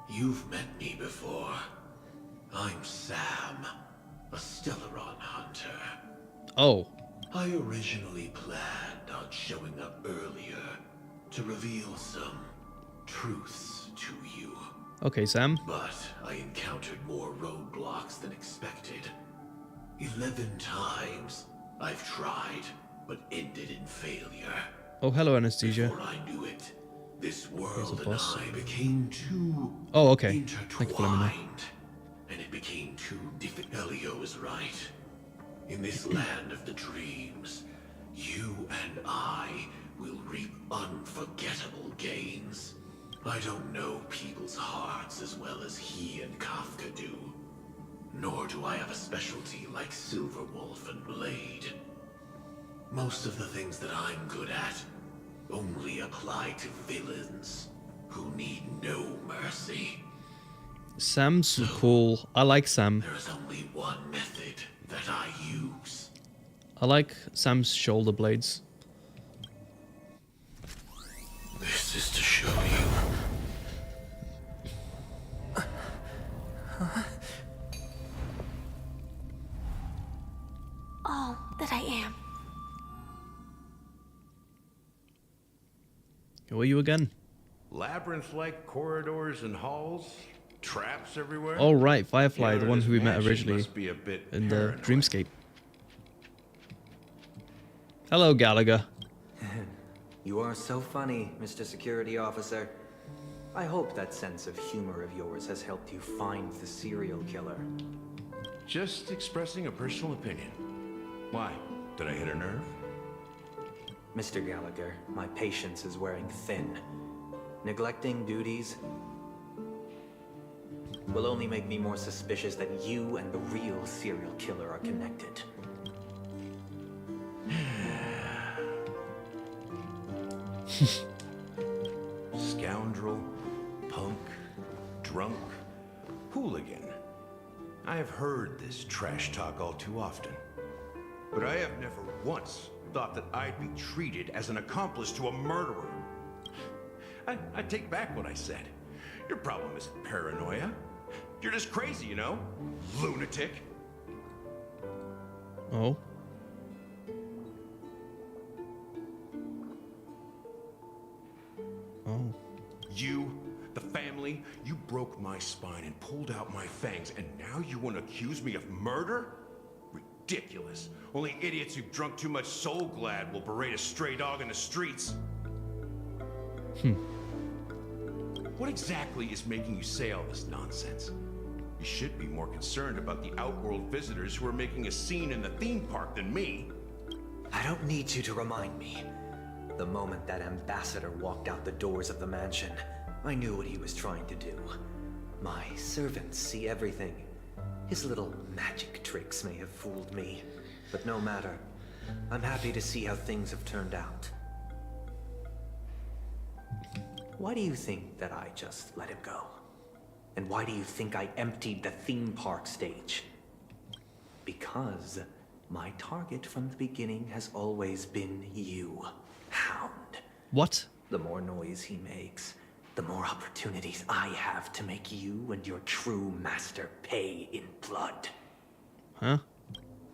You've met me before. I'm Sam, a Stellaron hunter. Oh. I originally planned on showing up earlier to reveal some truths to you. Okay, Sam. But I encountered more roadblocks than expected. 11 times I've tried, but ended in failure. Oh, hello, Anesthesia. Before I knew it, this world and I became too okay. Thank you for letting me know. intertwined, and it became too difficult. Elio is right. In this land of the dreams, you and I will reap unforgettable gains. I don't know people's hearts as well as he and Kafka do. Nor do I have a specialty like Silverwolf and Blade. Most of the things that I'm good at only apply to villains who need no mercy. Sam's cool. I like Sam. There is only one method that I use. I like Sam's shoulder blades. This is to show you. All that I am. Who are you again? Labyrinth-like corridors and halls, traps everywhere. Oh right, Firefly, the one who we met Mansion originally must be a bit in the paranoid. Dreamscape. Hello, Gallagher. You are so funny, Mr. Security Officer. I hope that sense of humor of yours has helped you find the serial killer. Just expressing a personal opinion. Why? Did I hit a nerve? Mr. Gallagher, my patience is wearing thin. Neglecting duties will only make me more suspicious that you and the real serial killer are connected. Scoundrel, punk, drunk, hooligan. I have heard this trash talk all too often. But I have never once thought that I'd be treated as an accomplice to a murderer. I take back what I said. Your problem isn't paranoia. You're just crazy, you know? Lunatic. Oh. Oh. You, the family, you broke my spine and pulled out my fangs, and now you want to accuse me of murder? Ridiculous. Only idiots who've drunk too much Soul Glad will berate a stray dog in the streets. What exactly is making you say all this nonsense? You should be more concerned about the Outworld visitors who are making a scene in the theme park than me. I don't need you to remind me. The moment that ambassador walked out the doors of the mansion, I knew what he was trying to do. My servants see everything. His little magic tricks may have fooled me, but no matter. I'm happy to see how things have turned out. Why do you think that I just let him go? And why do you think I emptied the theme park stage? Because my target from the beginning has always been you, Hound. What? The more noise he makes, the more opportunities I have to make you and your true master pay in blood. Huh?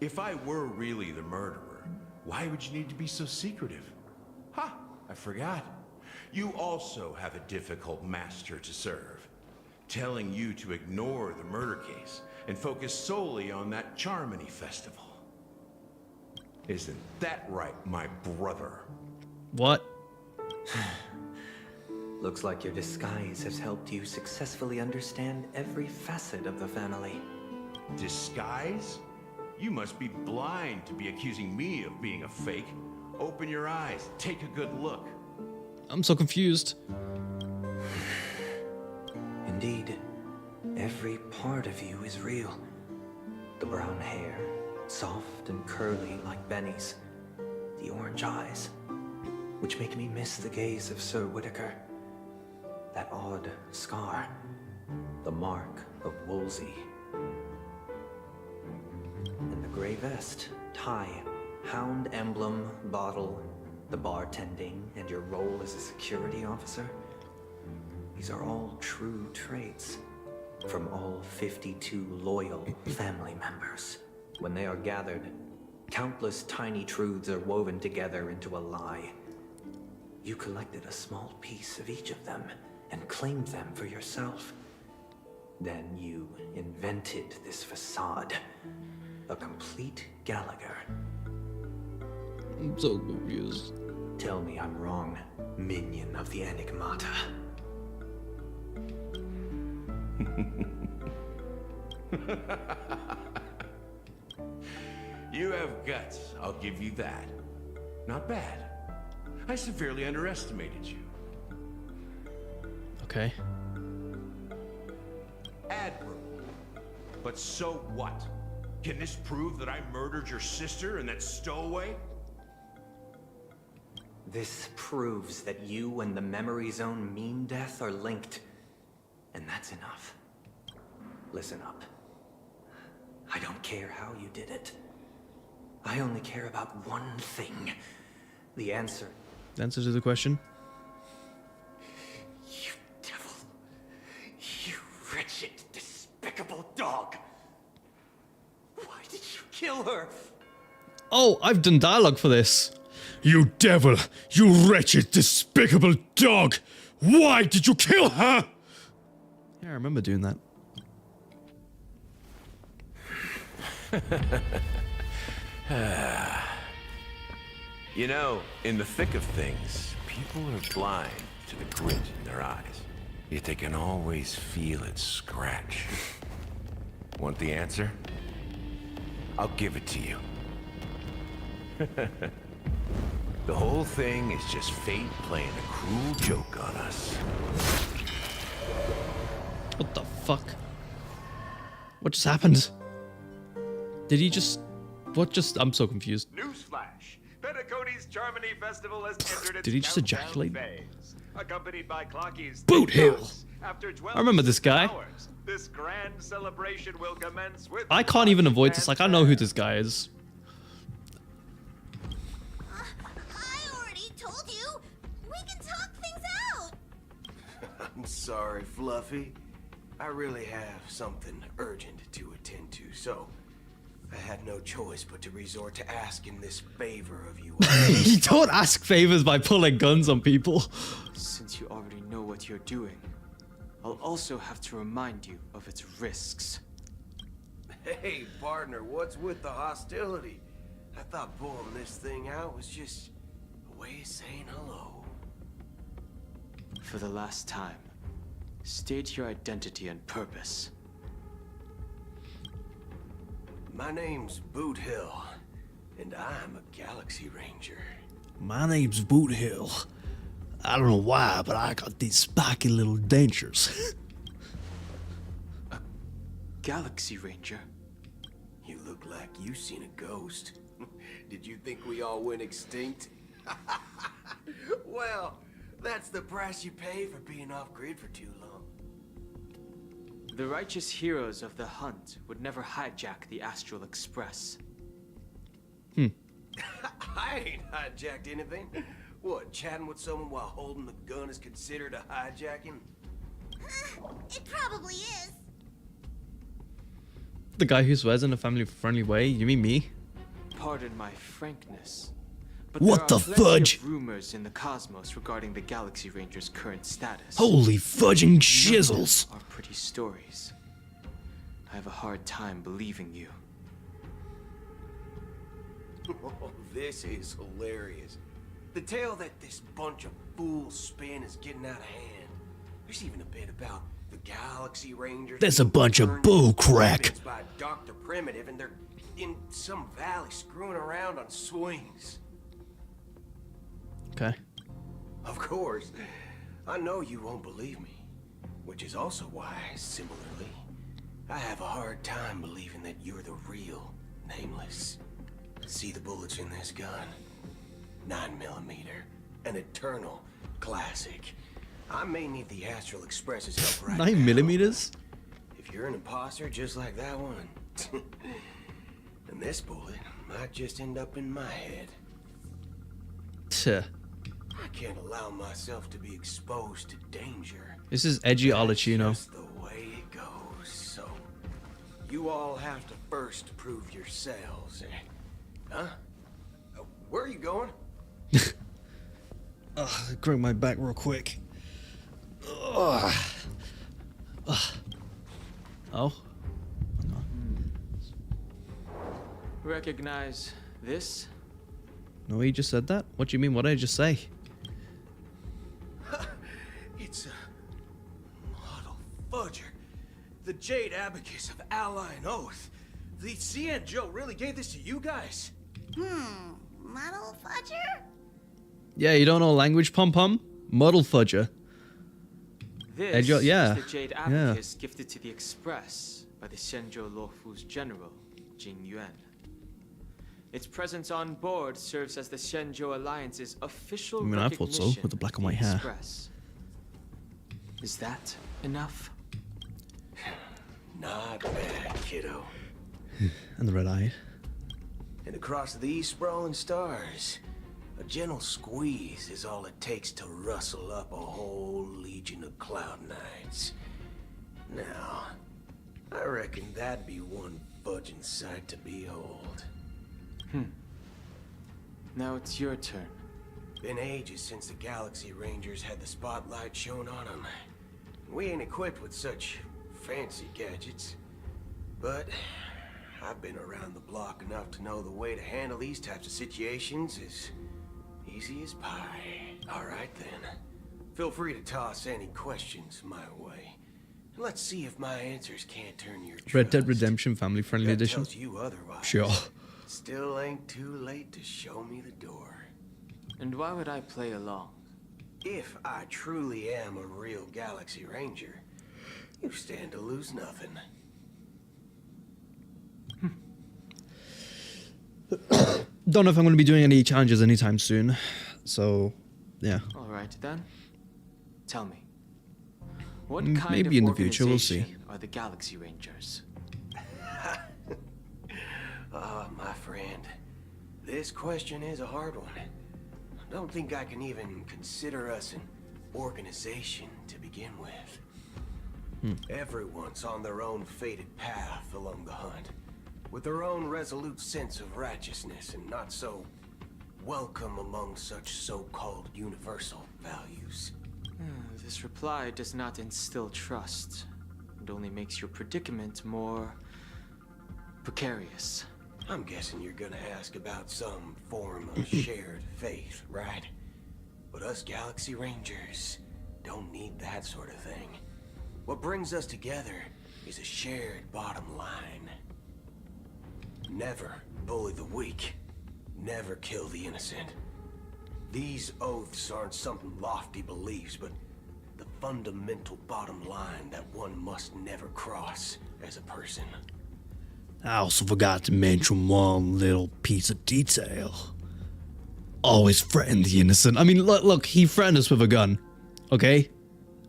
If I were really the murderer, why would you need to be so secretive? Ha! I forgot. You also have a difficult master to serve, telling you to ignore the murder case and focus solely on that Charmony festival. Isn't that right, my brother? What? Looks like your disguise has helped you successfully understand every facet of the family. Disguise? You must be blind to be accusing me of being a fake. Open your eyes, take a good look. I'm so confused. Indeed, every part of you is real. The brown hair, soft and curly like Benny's. The orange eyes, which make me miss the gaze of Sir Whitaker. That odd scar, the mark of Wolsey. And the gray vest, tie, hound emblem, bottle, the bartending, and your role as a security officer. These are all true traits from all 52 loyal family members. When they are gathered, countless tiny truths are woven together into a lie. You collected a small piece of each of them and claimed them for yourself. Then you invented this facade, a complete Gallagher. I'm so confused. Tell me I'm wrong, minion of the Enigmata. You have guts, I'll give you that. Not bad. I severely underestimated you. Okay. Admirable. But so what? Can this prove that I murdered your sister and that stowaway? This proves that you and the Memory Zone meme death are linked. And that's enough. Listen up. I don't care how you did it. I only care about one thing. The answer. The answer to the question? You devil. You wretched, despicable dog. Why did you kill her? Oh, I've done dialogue for this. You devil! You wretched, despicable dog! Why did you kill her? Yeah, I remember doing that. You know, in the thick of things, people are blind to the grit in their eyes. Yet they can always feel it scratch. Want the answer? I'll give it to you. The whole thing is just fate playing a cruel joke on us. What the fuck? What just happened? Did he just... What just... I'm so confused. Newsflash! Penacony's Charmony Festival has entered its Did he just countdown ejaculate? phase. Accompanied by Clocky's Boot Hill! After 12 I remember this guy. hours, this grand celebration will commence with... I can't even avoid this. Like, I know who this guy is. I already told you. We can talk things out. I'm sorry, Fluffy. I really have something urgent to attend to, so I had no choice but to resort to asking this favor of you. You don't ask favors by pulling guns on people. Since you already know what you're doing, I'll also have to remind you of its risks. Hey, partner, what's with the hostility? I thought pulling this thing out was just a way of saying hello. For the last time, state your identity and purpose. My name's Boot Hill, and I'm a Galaxy Ranger. My name's Boot Hill. I don't know why, but I got these spiky little dentures. A Galaxy Ranger? You look like you seen a ghost. Did you think we all went extinct? Well, that's the price you pay for being off-grid for too long. The righteous heroes of the hunt would never hijack the Astral Express. I ain't hijacked anything. What, chatting with someone while holding the gun is considered a hijacking? It probably is. The guy who swears in a family-friendly way? You mean me? Pardon my frankness, but What there the are plenty fudge? of rumors in the cosmos regarding the Galaxy Ranger's current status. Holy fudging shizzles! Are pretty stories. I have a hard time believing you. Oh, this is hilarious. The tale that this bunch of fools spin is getting out of hand. There's even a bit about the Galaxy Rangers. There's a bunch of bull crack. By Dr. Primitive, and they're in some valley screwing around on swings. Okay. Of course, I know you won't believe me, which is also why, similarly, I have a hard time believing that you're the real Nameless. See the bullets in this gun? 9mm, an eternal classic. I may need the Astral Express's help right 9mm? if you're an imposter just like that one. And this bullet might just end up in my head. Tuh. I can't allow myself to be exposed to danger. This is edgy Alachino. That's the way it goes. So, you all have to first prove yourselves. Huh? Where are you going? Grab my back real quick. Ugh. Ugh. Oh. Recognize this? No, he just said that? What do you mean? What did I just say? It's a model fudger. The Jade Abacus of Ally and Oath. The CN Joe really gave this to you guys? Muddle fudger? Yeah, you don't know language, pom-pom? Muddle fudger. This yeah. is the Jade Abacus gifted to the Express by the Shenzhou Luofu's general, Jing Yuan. Its presence on board serves as the Shenzhou Alliance's official I thought so, with the black and white hair. Express. Is that enough? Not bad, kiddo. And the red-eyed. And across these sprawling stars, a gentle squeeze is all it takes to rustle up a whole legion of Cloud Knights. Now, I reckon that'd be one fudging sight to behold. Now it's your turn. Been ages since the Galaxy Rangers had the spotlight shown on them. We ain't equipped with such fancy gadgets. But I've been around the block enough to know the way to handle these types of situations is easy as pie. Alright then. Feel free to toss any questions my way. And let's see if my answers can't turn your trust. Red Dead Redemption Family Friendly That Edition. tells you otherwise. Sure. Still ain't too late to show me the door. And why would I play along? If I truly am a real Galaxy Ranger, you stand to lose nothing. don't know if I'm going to be doing any challenges anytime soon. So, yeah. Alright then. Tell me. What kind Maybe of in the future, we'll see. organization are the Galaxy Rangers? Oh, my friend. This question is a hard one. I don't think I can even consider us an organization to begin with. Everyone's on their own fated path along the hunt, with their own resolute sense of righteousness and not so welcome among such so-called universal values. This reply does not instill trust. It only makes your predicament more precarious. I'm guessing you're gonna ask about some form of shared faith, right? But us Galaxy Rangers don't need that sort of thing. What brings us together is a shared bottom line. Never bully the weak. Never kill the innocent. These oaths aren't some lofty beliefs, but the fundamental bottom line that one must never cross as a person. I also forgot to mention one little piece of detail. Always threaten the innocent. I mean, look, he threatened us with a gun. Okay?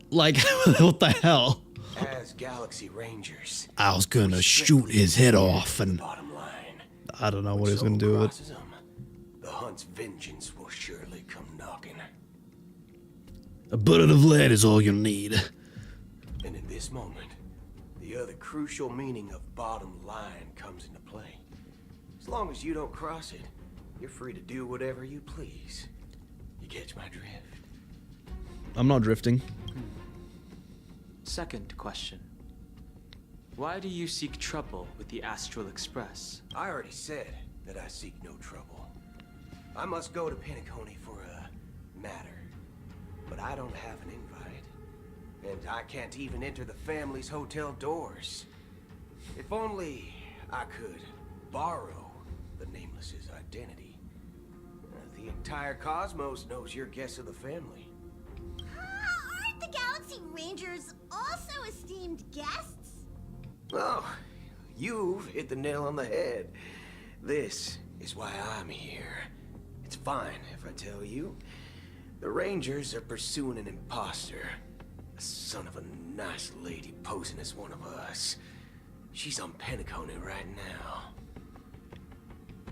Like, what the hell? As Galaxy Rangers, I was gonna shoot his head off and... I don't know what he's gonna do with it. The hunt's vengeance will surely come knocking. A bullet of lead is all you'll need. And in this moment, the other crucial meaning of bottom line comes into play. As long as you don't cross it, you're free to do whatever you please. You catch my drift? I'm not drifting. Second question. Why do you seek trouble with the Astral Express? I already said that I seek no trouble. I must go to Penacony for a matter, but I don't have an invite. And I can't even enter the family's hotel doors. If only I could borrow the Nameless's identity. The entire cosmos knows you're guests of the family. Aren't the Galaxy Rangers also esteemed guests? Oh, you've hit the nail on the head. This is why I'm here. It's fine if I tell you. The Rangers are pursuing an imposter. A son of a nice lady posing as one of us. She's on Penacony right now.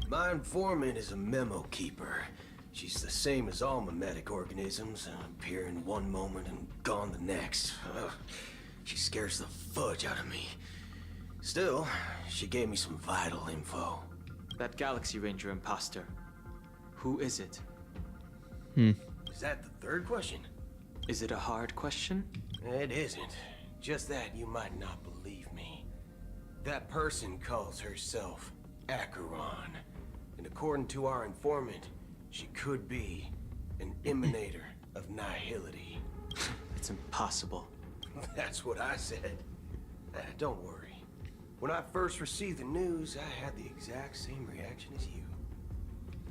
My informant is a memo keeper. She's the same as all mimetic organisms, appearing one moment and gone the next. She scares the fudge out of me. Still, she gave me some vital info. That Galaxy Ranger imposter. Who is it? Is that the third question? Is it a hard question? It isn't. Just that you might not believe me. That person calls herself Acheron. And according to our informant, she could be an emanator of nihility. It's impossible. That's what I said. Don't worry. When I first received the news, I had the exact same reaction as you.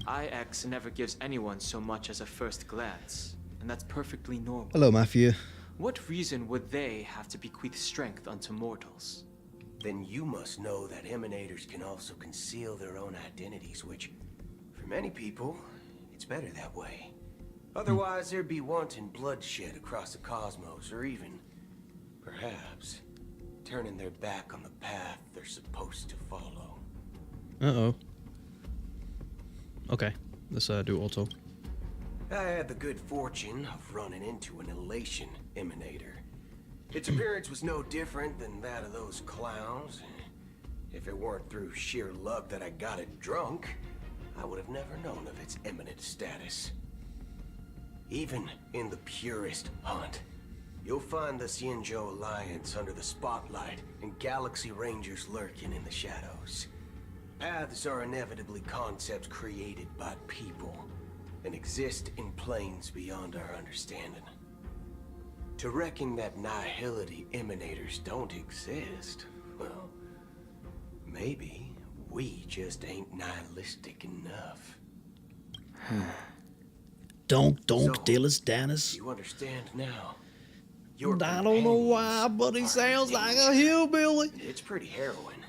IX never gives anyone so much as a first glance, and that's perfectly normal. Hello, Matthew. What reason would they have to bequeath strength unto mortals? Then you must know that emanators can also conceal their own identities, which, for many people, it's better that way. Otherwise, there'd be wanton bloodshed across the cosmos, or even, perhaps, turning their back on the path they're supposed to follow. Uh-oh. Okay, let's do auto. I had the good fortune of running into an elation emanator. Its appearance was no different than that of those clowns. If it weren't through sheer luck that I got it drunk, I would have never known of its eminent status. Even in the purest hunt, you'll find the Xianzhou Alliance under the spotlight and Galaxy Rangers lurking in the shadows. Paths are inevitably concepts created by people and exist in planes beyond our understanding. To reckon that nihility emanators don't exist, well, maybe we just ain't nihilistic enough. Don't So, tell us, Dennis. You understand now? I don't know why, but he sounds like a hillbilly. It's pretty harrowing.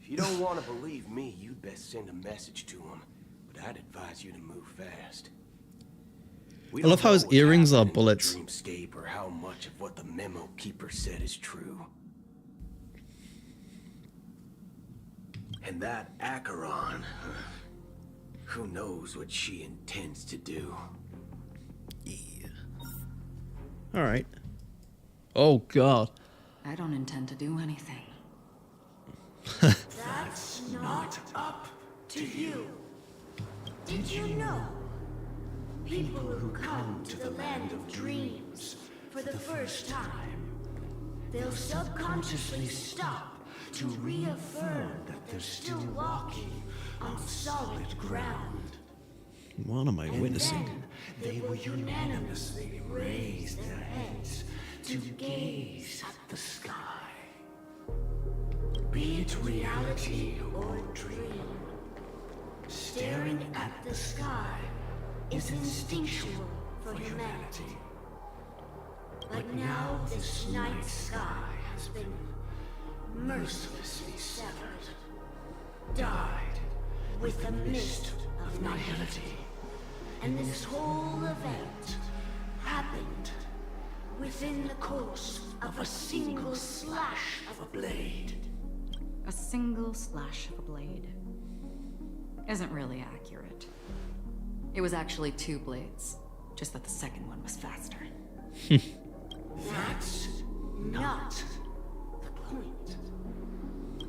If you don't want to believe me, you'd best send a message to him. but I'd advise you to move fast. I love how his earrings are bullets. Dreamscape or how much of what the memo keeper said is true. And that Acheron, who knows what she intends to do? Yeah. All right. Oh God. I don't intend to do anything. That's not up to you. Did you know? People who come to the land of dreams for the first time, they'll subconsciously stop to reaffirm that they're still walking on solid ground. What am I witnessing? Then they will unanimously raise their heads to gaze at the sky. Be it reality or dream, staring at the sky is instinctual for humanity. But now this night sky has been mercilessly severed, dyed with the mist of nihility. And this whole event happened within the course of a single slash of a blade. A single slash of a blade isn't really accurate. It was actually 2 blades, just that the second one was faster. That's not the point.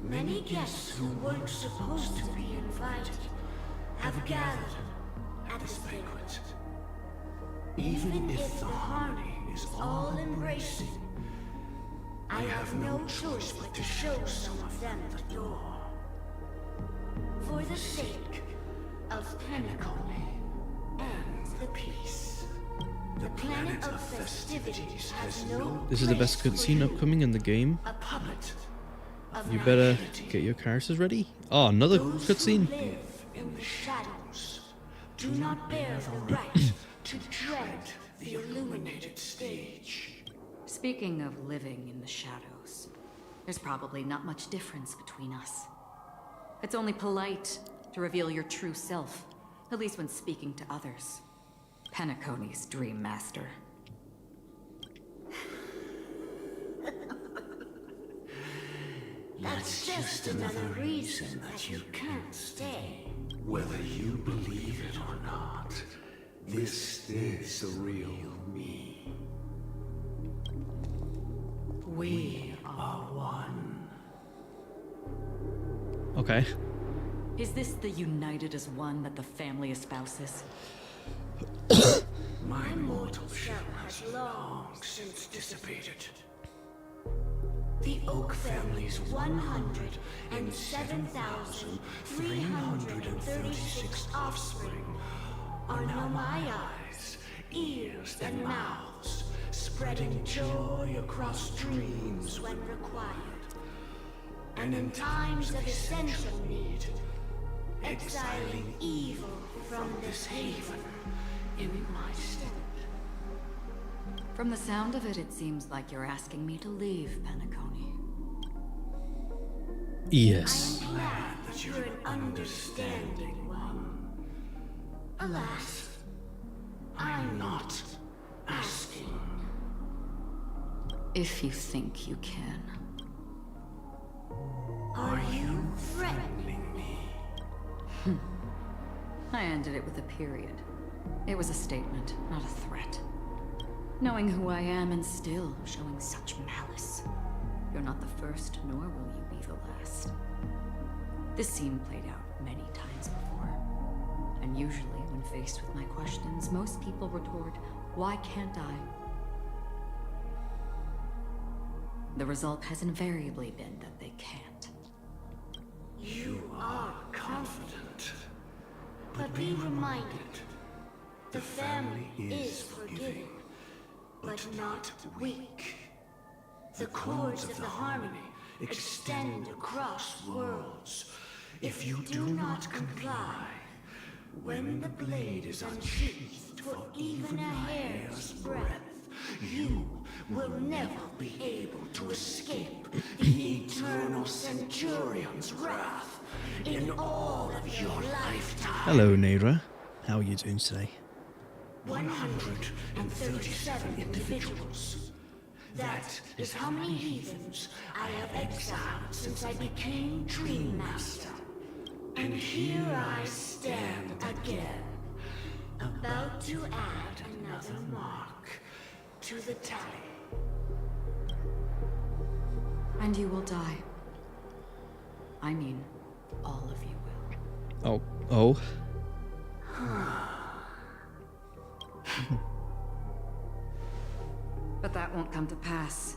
Many guests who weren't supposed to be invited have gathered at this banquet. Even if the harmony is all-embracing, I have no choice but to show some of them the door. For the sake of Penacony and the peace. The planet of festivities has no This is the best cutscene upcoming in the game. a puppet of You better nihility. get your characters ready. Oh, another Those who cutscene. live in the shadows do not bear the right to tread the illuminated stage. Speaking of living in the shadows, there's probably not much difference between us. It's only polite to reveal your true self, at least when speaking to others. Penacony's Dream Master. That's just another reason that you can't stay. Whether you believe it or not, this is the real me. We are one. Okay. Is this the united as one that the family espouses? My mortal shell has long since dissipated. The Oak family's 107,336 offspring are now my eyes, ears, and mouths, spreading joy across dreams when required. And in times of essential need, exiling evil from this haven in my stead. From the sound of it, it seems like you're asking me to leave Penacony. Yes. I am glad that you're an understanding one. Alas, I'm not asking. If you think you can. Are you threatening me? I ended it with a period. It was a statement, not a threat. Knowing who I am and still showing such malice. You're not the first, nor will you be the last. This scene played out many times before. And usually, when faced with my questions, most people retort, "Why can't I?" The result has invariably been that they can't. You are confident. But be reminded, the family is forgiving, but not weak. The cords of the harmony extend across worlds. If you do not comply, when the blade is unsheathed for even a hair's breadth, you will never be able to escape the eternal Centurion's wrath in all of your lifetime. Hello, Naira. How are you doing today? 137 individuals. That is how many heathens I have exiled since I became Dream Master. And here I stand again, about to add another mark to the tally. And you will die. I mean, all of you will. Oh. But that won't come to pass.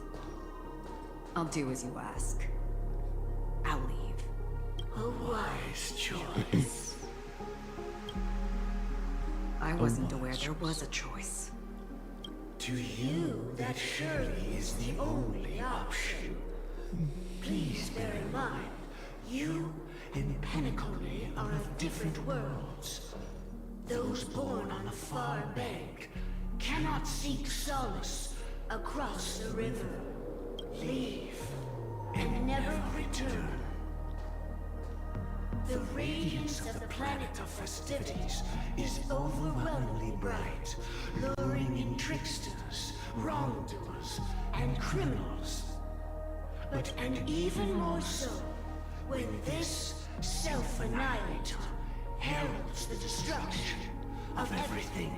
I'll do as you ask. I'll leave. A wise choice. I wasn't aware there was a choice. To you, that surely is the only option. Please bear in mind, you and Penacony are of different worlds. Those born on the far bank cannot seek solace across the river. Leave and never return. The radiance of the planet of festivities is overwhelmingly bright, luring in tricksters, wrongdoers, and criminals. And even more so, when this self-annihilator heralds the destruction of everything.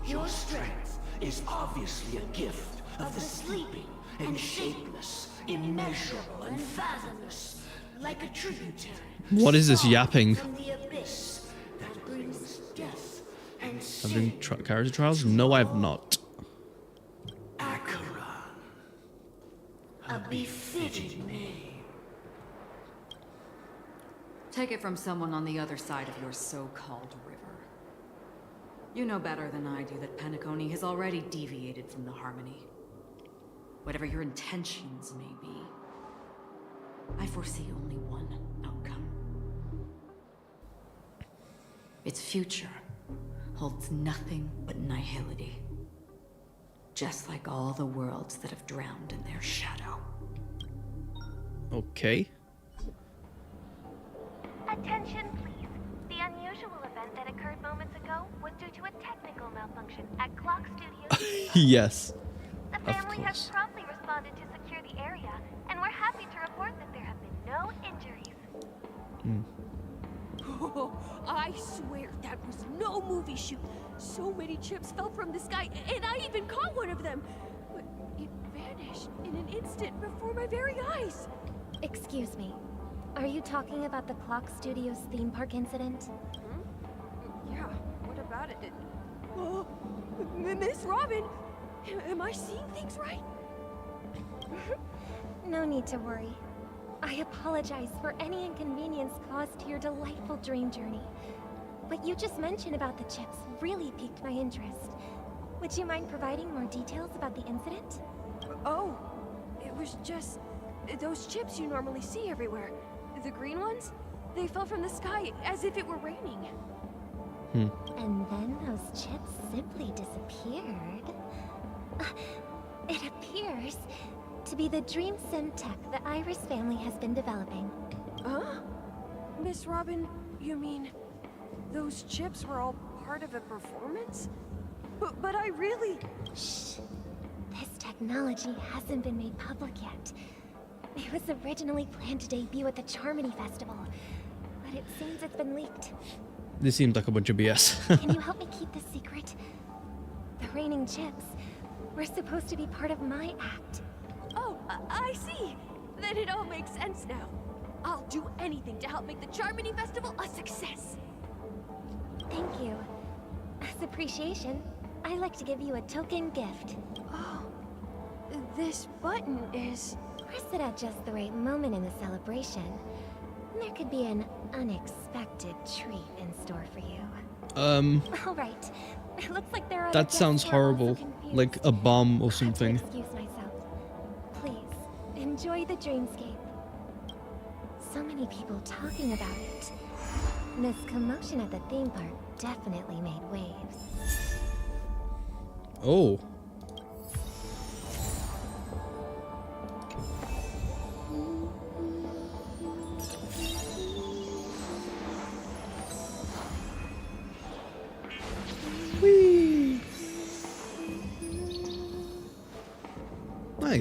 Your strength is obviously a gift of the sleeping and shapeless, immeasurable and fathomless, like a tributary. What is this yapping? From the abyss that brings death and I've been character trials? No, I have not. Acheron, a befitting name. Take it from someone on the other side of your so-called river. You know better than I do that Penacony has already deviated from the harmony. Whatever your intentions may be, I foresee only one outcome. Its future holds nothing but nihility. Just like all the worlds that have drowned in their shadow. Okay. Attention, please. The unusual event that occurred moments ago was due to a technical malfunction at Clock Studios. Yes. The family has promptly responded to secure the area, and we're happy to report that there have been no injuries. Oh, I swear that was no movie shoot. So many chips fell from the sky, and I even caught one of them. But it vanished in an instant before my very eyes. Excuse me. Are you talking about the Clock Studios theme park incident? Yeah, what about it? Oh, Miss Robin, am I seeing things right? No need to worry. I apologize for any inconvenience caused to your delightful dream journey. What you just mentioned about the chips really piqued my interest. Would you mind providing more details about the incident? Oh, it was just those chips you normally see everywhere. The green ones? They fell from the sky as if it were raining. And then those chips simply disappeared. It appears to be the Dream Sim tech the Iris family has been developing. Huh? Miss Robin, you mean those chips were all part of a performance? But I really... Shh. This technology hasn't been made public yet. It was originally planned to debut at the Charmony Festival, but it seems it's been leaked. This seems like a bunch of BS. Can you help me keep this secret? The raining chips were supposed to be part of my act. Oh, I see. Then it all makes sense now. I'll do anything to help make the Charmony Festival a success. Thank you. As appreciation, I'd like to give you a token gift. Oh, this button is... Press it at just the right moment in the celebration. There could be an unexpected treat in store for you. All right. It looks like there are. That sounds horrible. Like a bomb or something. Excuse myself. Please enjoy the dreamscape. So many people talking about it. This commotion at the theme park definitely made waves. Oh.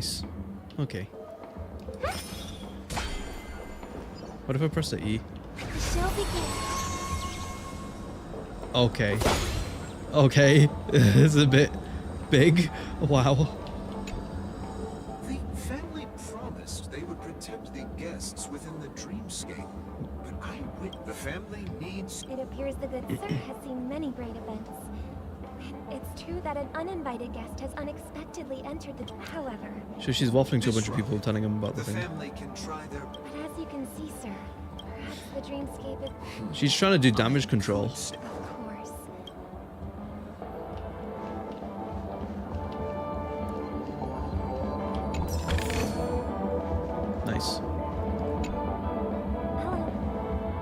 nice. Okay. What if I press the E? The show begins. Okay. Okay. It's a bit big. Wow. The family promised they would protect the guests within the dreamscape. But the family needs... It appears the good sir has seen many great events. It's true that an uninvited guest has unexpectedly entered the... However... So she's waffling to a bunch of people telling them about the thing. family can try their... But as you can see, sir, perhaps the dreamscape is... She's trying to do damage control. Of course. Nice. Hello.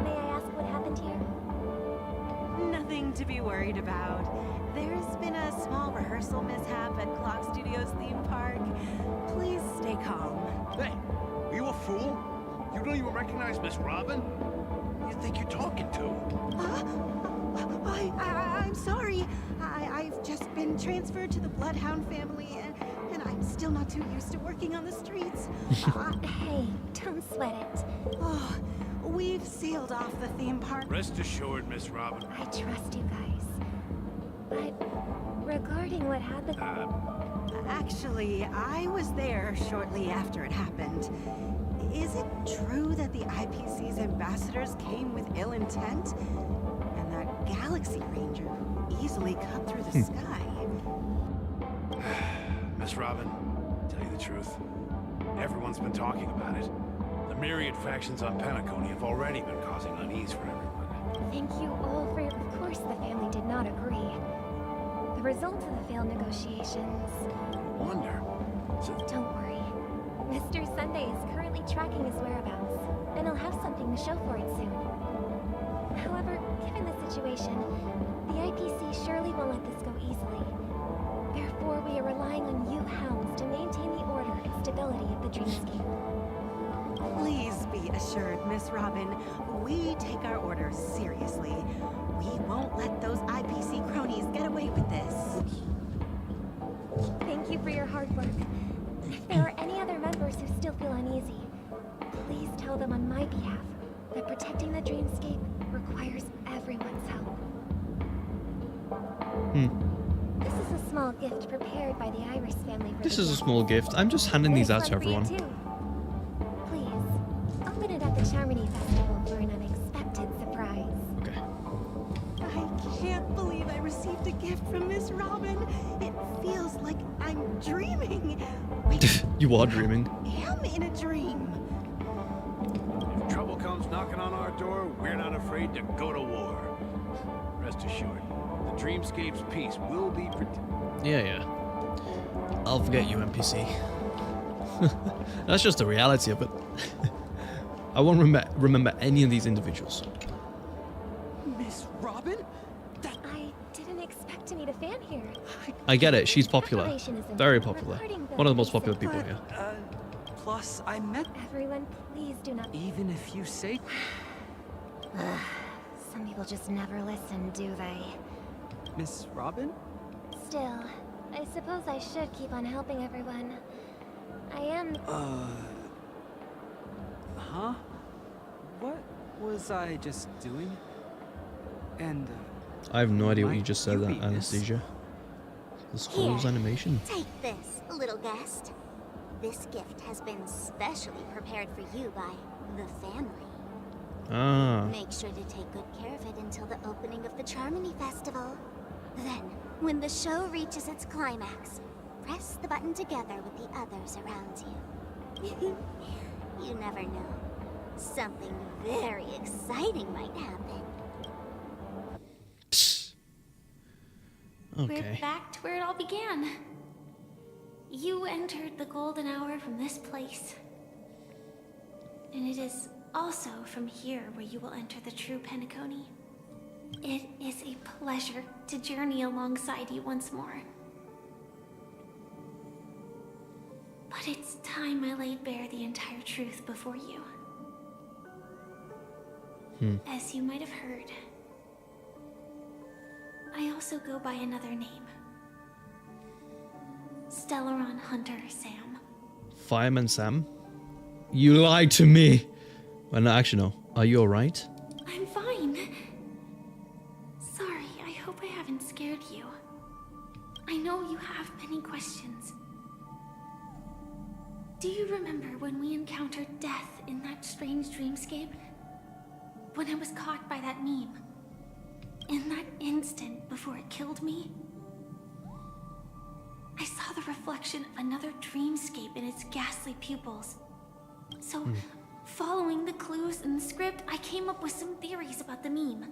May I ask what happened here? Nothing to be worried about. There's been a small rehearsal mishap at Clock Studios theme park. Please stay calm. Hey, are you a fool? You don't even recognize Miss Robin? Who do you think you're talking to? I'm sorry. I've just been transferred to the Bloodhound family, and I'm still not too used to working on the streets. Hey, don't sweat it. Oh, we've sealed off the theme park. Rest assured, Miss Robin. I trust you guys. But regarding what happened... Actually, I was there shortly after it happened. Is it true that the IPC's ambassadors came with ill intent? And that Galaxy Ranger who easily cut through the sky? Miss Robin, tell you the truth, everyone's been talking about it. The myriad factions on Penacony have already been causing unease for everyone. Thank you all for... Of course the family did not agree. The result of the failed negotiations... Wonder. Don't worry. Mr. Sunday is currently tracking his whereabouts, and he'll have something to show for it soon. However, given the situation, the IPC surely won't let this go easily. Therefore, we are relying on you hounds to maintain the order and stability of the dreamscape. Please be assured, Miss Robin, we take our orders seriously. We won't let those IPC cronies get away with this. Thank you for your hard work. If there are any other members who still feel uneasy, please tell them on my behalf that protecting the dreamscape requires everyone's help. This is a small gift prepared by the Iris family for This the is a guests. small gift. I'm just handing these out to There's one everyone. for you, too. Please, open it at the Charmony Festival for an unexpected surprise. I can't believe I received a gift from Miss Robin. It feels like I'm dreaming. You are dreaming. I am in a dream. If trouble comes knocking on our door, we're not afraid to go to war. Rest assured, the dreamscape's peace will be protected. Yeah. I'll forget you, NPC. That's just the reality of it. I won't remember any of these individuals. Miss Robin? I didn't expect to meet a fan here. I get it. She's popular. Preparation is Very important. popular. Recording One of the most the popular people basic- here. Plus, I met... Everyone, please do not... Even if you say... Some people just never listen, do they? Miss Robin? Still, I suppose I should keep on helping everyone. I am... Huh? What was I just doing? And, I have no idea what might you just said, you that be Miss? Anastasia. The school's animation. Take this, little guest. This gift has been specially prepared for you by the family. Ah. Make sure to take good care of it until the opening of the Charmony Festival. Then, when the show reaches its climax, press the button together with the others around you. You never know. Something very exciting might happen. We're back to where it all began. You entered the golden hour from this place. And it is also from here where you will enter the true Penacony. It is a pleasure to journey alongside you once more. But it's time I laid bare the entire truth before you. As you might have heard, I also go by another name. Stellaron Hunter Sam. Fireman Sam? You lied to me! Well, no, actually, no. Are you alright? I'm fine. Sorry, I hope I haven't scared you. I know you have many questions. Do you remember when we encountered death in that strange dreamscape? When I was caught by that meme? In that instant before it killed me? I saw the reflection of another dreamscape in its ghastly pupils. So, following the clues in the script, I came up with some theories about the meme.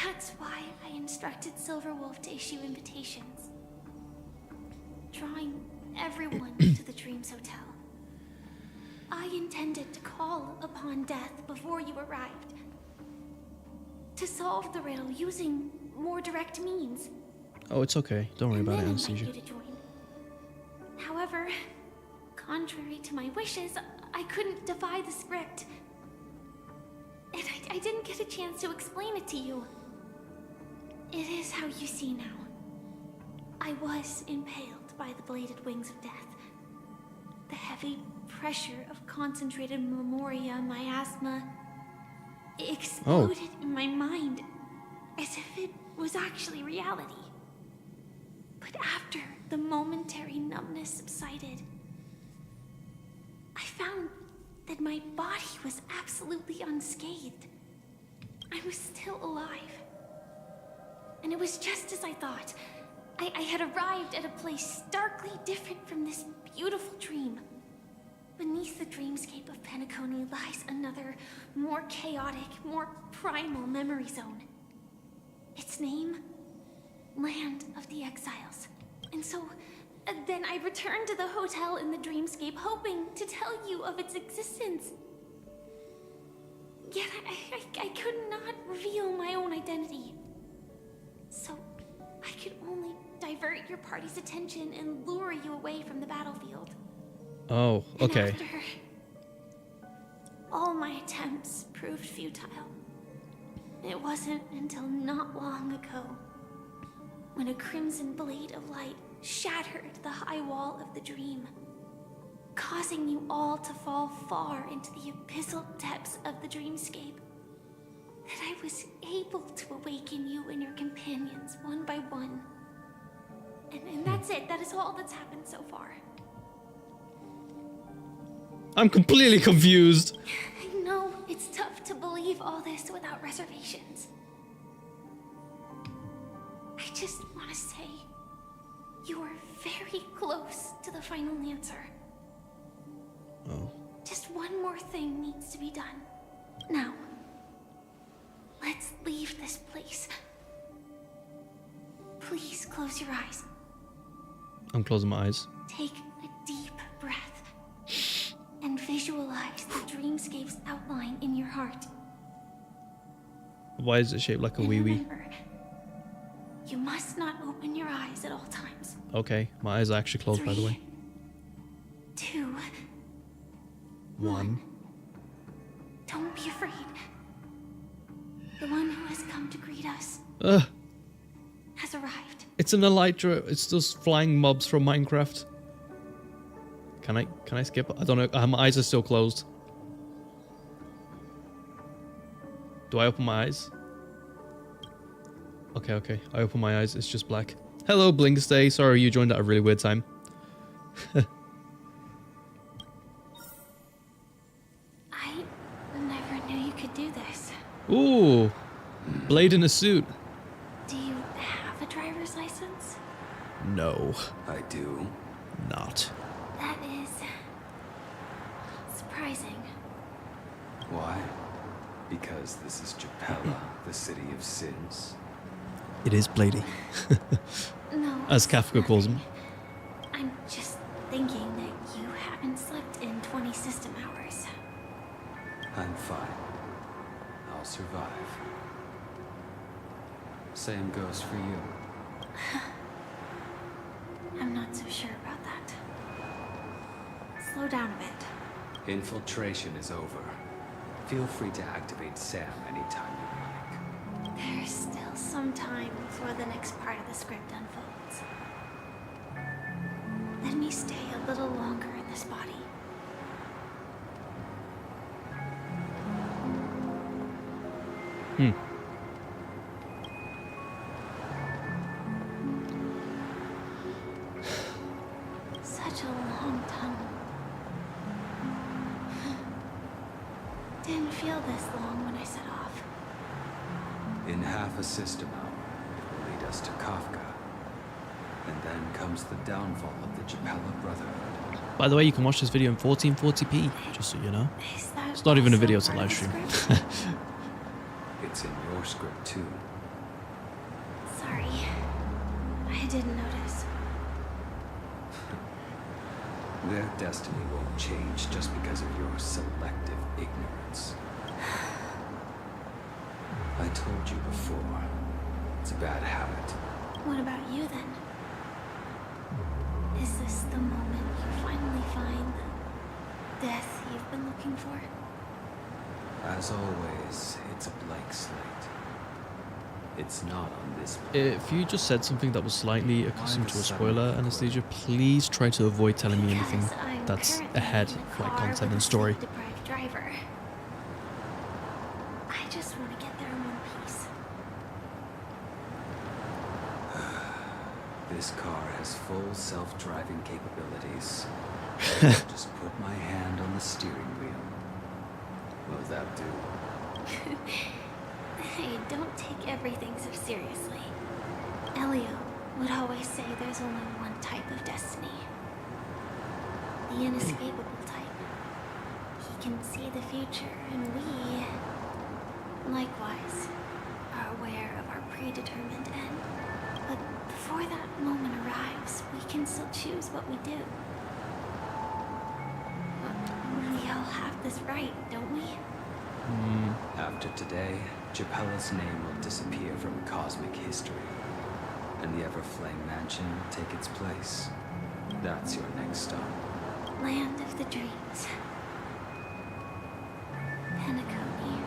That's why I instructed Silverwolf to issue invitations, drawing everyone to the Dreams Hotel. I intended to call upon death before you arrived, to solve the riddle using more direct means. Oh, it's okay. Don't worry about it, And then Anastasia. invite you to join. However, contrary to my wishes, I couldn't defy the script. And I didn't get a chance to explain it to you. It is how you see now. I was impaled by the bladed wings of death. The heavy pressure of concentrated memoria, miasma, exploded in my mind as if it was actually reality. But after the momentary numbness subsided, I found that my body was absolutely unscathed. I was still alive. And it was just as I thought. I had arrived at a place starkly different from this beautiful dream. Beneath the dreamscape of Penacony lies another, more chaotic, more primal memory zone. Its name? Land of the Exiles. And so, then I returned to the hotel in the dreamscape, hoping to tell you of its existence. Yet I could not reveal my own identity. So, I could only divert your party's attention and lure you away from the battlefield. Oh, okay. And after, all my attempts proved futile. It wasn't until not long ago when a crimson blade of light shattered the high wall of the dream, causing you all to fall far into the abyssal depths of the dreamscape, that I was able to awaken you and your companions one by one. And that's it. That is all that's happened so far. I'm completely confused. I know it's tough to believe all this without reservations. I just want to say, you are very close to the final answer. Oh. Just one more thing needs to be done. Now, let's leave this place. Please close your eyes. I'm closing my eyes. Take a deep breath and visualize the dreamscape's outline in your heart. Why is it shaped like a wee wee? Remember, you must not open your eyes at all times. Okay, my eyes are actually closed, by the way. 2, 1. Don't be afraid. The one who has come to greet us Ugh. has arrived. It's an elytra. It's those flying mobs from Minecraft. Can I skip? I don't know. My eyes are still closed. Do I open my eyes? Okay. I open my eyes. It's just black. Hello, Blinkstay. Sorry, you joined at a really weird time. I never knew you could do this. Ooh, blade in a suit. Do you have a driver's license? No, I do. not. That is surprising. Why? Because this is Japella, the city of sins. It is Blady. No. As Kafka calls him. I'm just thinking that you haven't slept in 20 system hours. I'm fine. I'll survive. Same goes for you. I'm not so sure about that. Slow down a bit. Infiltration is over. Feel free to activate Sam anytime you like. There's still some time before the next part of the script unfolds. Let me stay a little longer in this body. Such a long tunnel. Didn't feel this long when I set off. In half a system hour, it will lead us to Kafka. And then comes the downfall of the Japella Brotherhood. By the way, you can watch this video in 1440p, just so you know. It's not even a video, it's a live stream. It's in your script too. Sorry. I didn't notice. Their destiny won't change just because of your selective ignorance. I told you before, it's a bad habit. What about you then? Is this the moment you finally find the death you've been looking for? As always, it's a blank slate. It's not on this. If you just said something that was slightly accustomed to a spoiler, Anesthesia, please try to avoid telling me anything that's ahead, like content and story. Deprived driver. I just want to get there in one piece. This car has full self-driving capabilities. Just put my hand on the steering wheel. Will that do? Hey, don't take everything so seriously. Elio would always say there's only one type of destiny. The inescapable type. He can see the future, and we, likewise, are aware of our predetermined end. But before that moment arrives, we can still choose what we do. We all have this right, don't we? After today, Japella's name will disappear from cosmic history, and the Everflame Mansion will take its place. That's your next stop. Land of the Dreams. Penacony.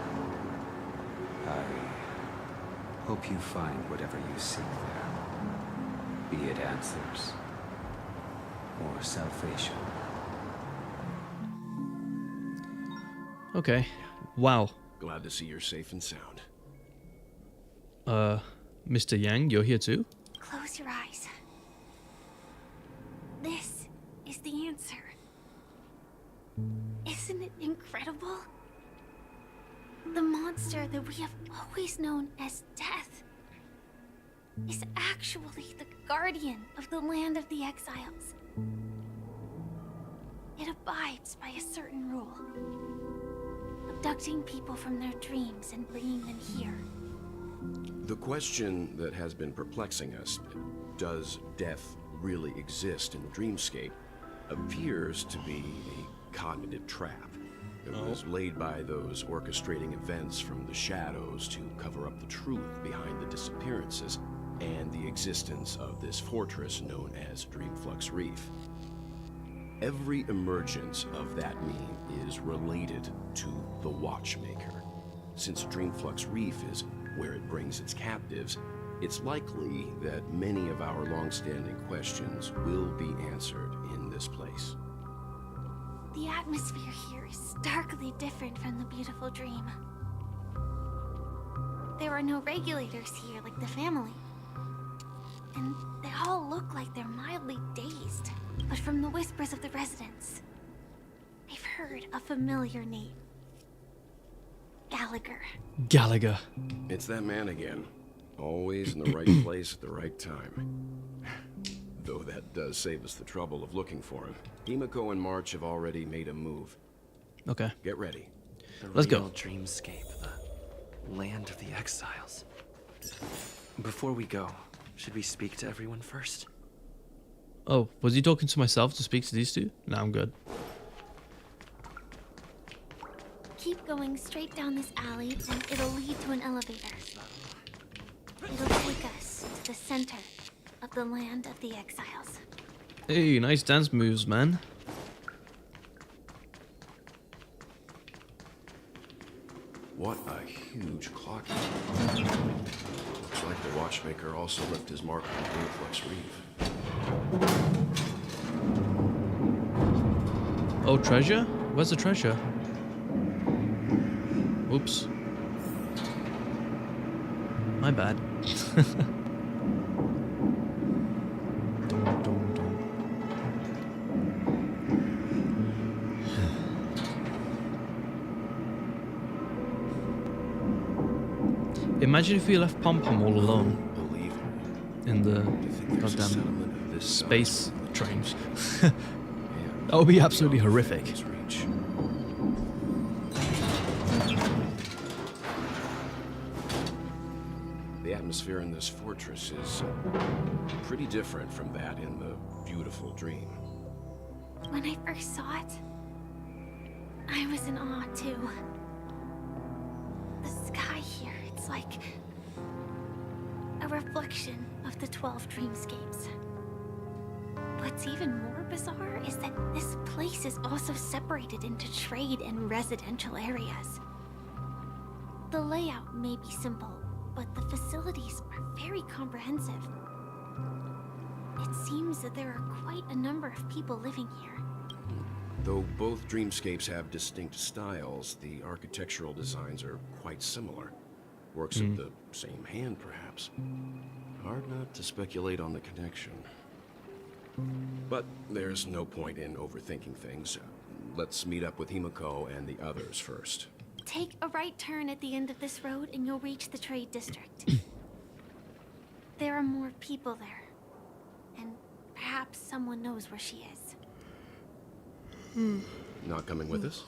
I hope you find whatever you seek there. Be it answers or salvation. Okay. Wow. Glad to see you're safe and sound. Mr. Yang, you're here too? Close your eyes. This is the answer. Isn't it incredible? The monster that we have always known as Death is actually the guardian of the land of the exiles. It abides by a certain rule. Abducting people from their dreams and bringing them here. The question that has been perplexing us, does death really exist in the dreamscape, appears to be a cognitive trap. It was laid by those orchestrating events from the shadows to cover up the truth behind the disappearances and the existence of this fortress known as Dreamflux Reef. Every emergence of that meme is related to the Watchmaker. Since Dreamflux Reef is where it brings its captives, it's likely that many of our long-standing questions will be answered in this place. The atmosphere here is starkly different from the beautiful dream. There are no regulators here like the family. And they all look like they're mildly dazed. But from the whispers of the residents, I've heard a familiar name. Gallagher. Gallagher. It's that man again. Always in the right place at the right time. Though that does save us the trouble of looking for him. Himiko and March have already made a move. Okay. Get ready. Let's go. Dreamscape, the land of the exiles. Before we go, should we speak to everyone first? Oh, was he talking to myself to speak to these two? No, I'm good. Keep going straight down this alley and it'll lead to an elevator. It'll take us to the center of the land of the exiles. Hey, nice dance moves, man. What a huge clock. Looks like the Watchmaker also left his mark on Dreamflux Reef. Oh, treasure? Where's the treasure? Oops. My bad. Imagine if we left Pom Pom all alone in the goddamn space trains. That would be absolutely horrific. The atmosphere in this fortress is pretty different from that in the beautiful dream. When I first saw it, I was in awe too. The sky here, it's like a reflection of the 12 dreamscapes. What's even more bizarre is that this place is also separated into trade and residential areas. The layout may be simple, but the facilities are very comprehensive. It seems that there are quite a number of people living here. Though both dreamscapes have distinct styles, the architectural designs are quite similar. Works of the same hand, perhaps. Hard not to speculate on the connection. But there's no point in overthinking things. Let's meet up with Himiko and the others first. Take a right turn at the end of this road and you'll reach the trade district. There are more people there. And perhaps someone knows where she is. Not coming with us?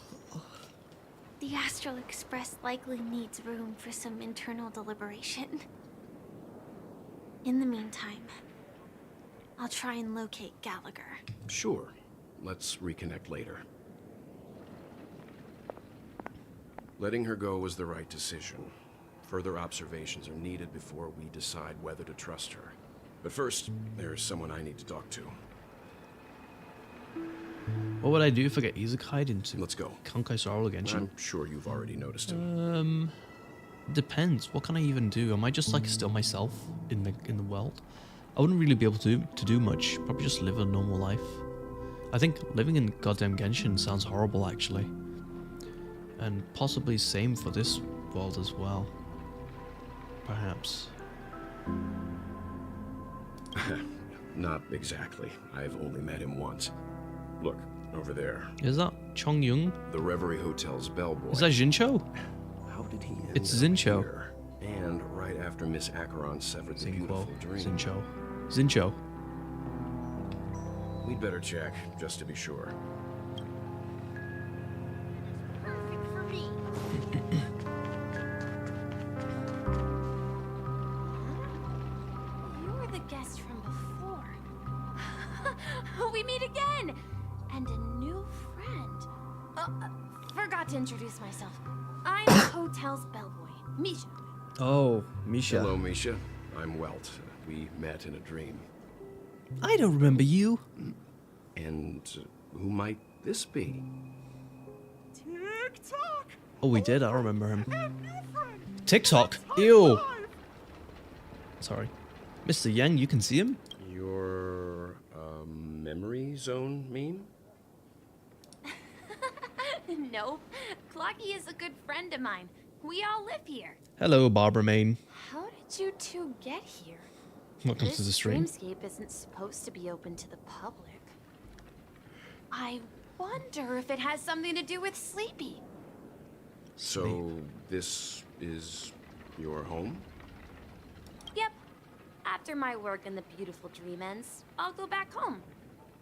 The Astral Express likely needs room for some internal deliberation. In the meantime, I'll try and locate Gallagher. Sure. Let's reconnect later. Letting her go was the right decision. Further observations are needed before we decide whether to trust her. But first, there's someone I need to talk to. What would I do if I get isekai'd into? Let's go. Honkai Star Rail Genshin? I'm sure you've already noticed him. Depends. What can I even do? Am I just like still myself in the world? I wouldn't really be able to do much. Probably just live a normal life. I think living in goddamn Genshin sounds horrible, actually. And possibly same for this world as well. Perhaps. Not exactly. I've only met him once. Look, over there. Is that Chongyun? The Reverie Hotel's bellboy. Is that Jincho? How did he end It's up Zincho. here? And right after Miss Acheron severed the beautiful dream. Zincho. We'd better check, just to be sure. Perfect for me. You were the guest from before. We meet again! And a new friend. Forgot to introduce myself. I'm the hotel's bellboy, Misha. Oh, Misha. Hello, Misha. I'm Welt. We met in a dream. I don't remember you. And who might this be? Tick-tock! Oh, we did. I remember him. TikTok. Ew. Sorry. Mr. Yang, you can see him? Your, memory zone meme? Nope. Clocky is a good friend of mine. We all live here. Hello, Barbara Main. How did you two get here? Welcome to the stream. This dreamscape isn't supposed to be open to the public. I wonder if it has something to do with Sleepy. So, this is your home? Yep. After my work in the beautiful dream ends, I'll go back home.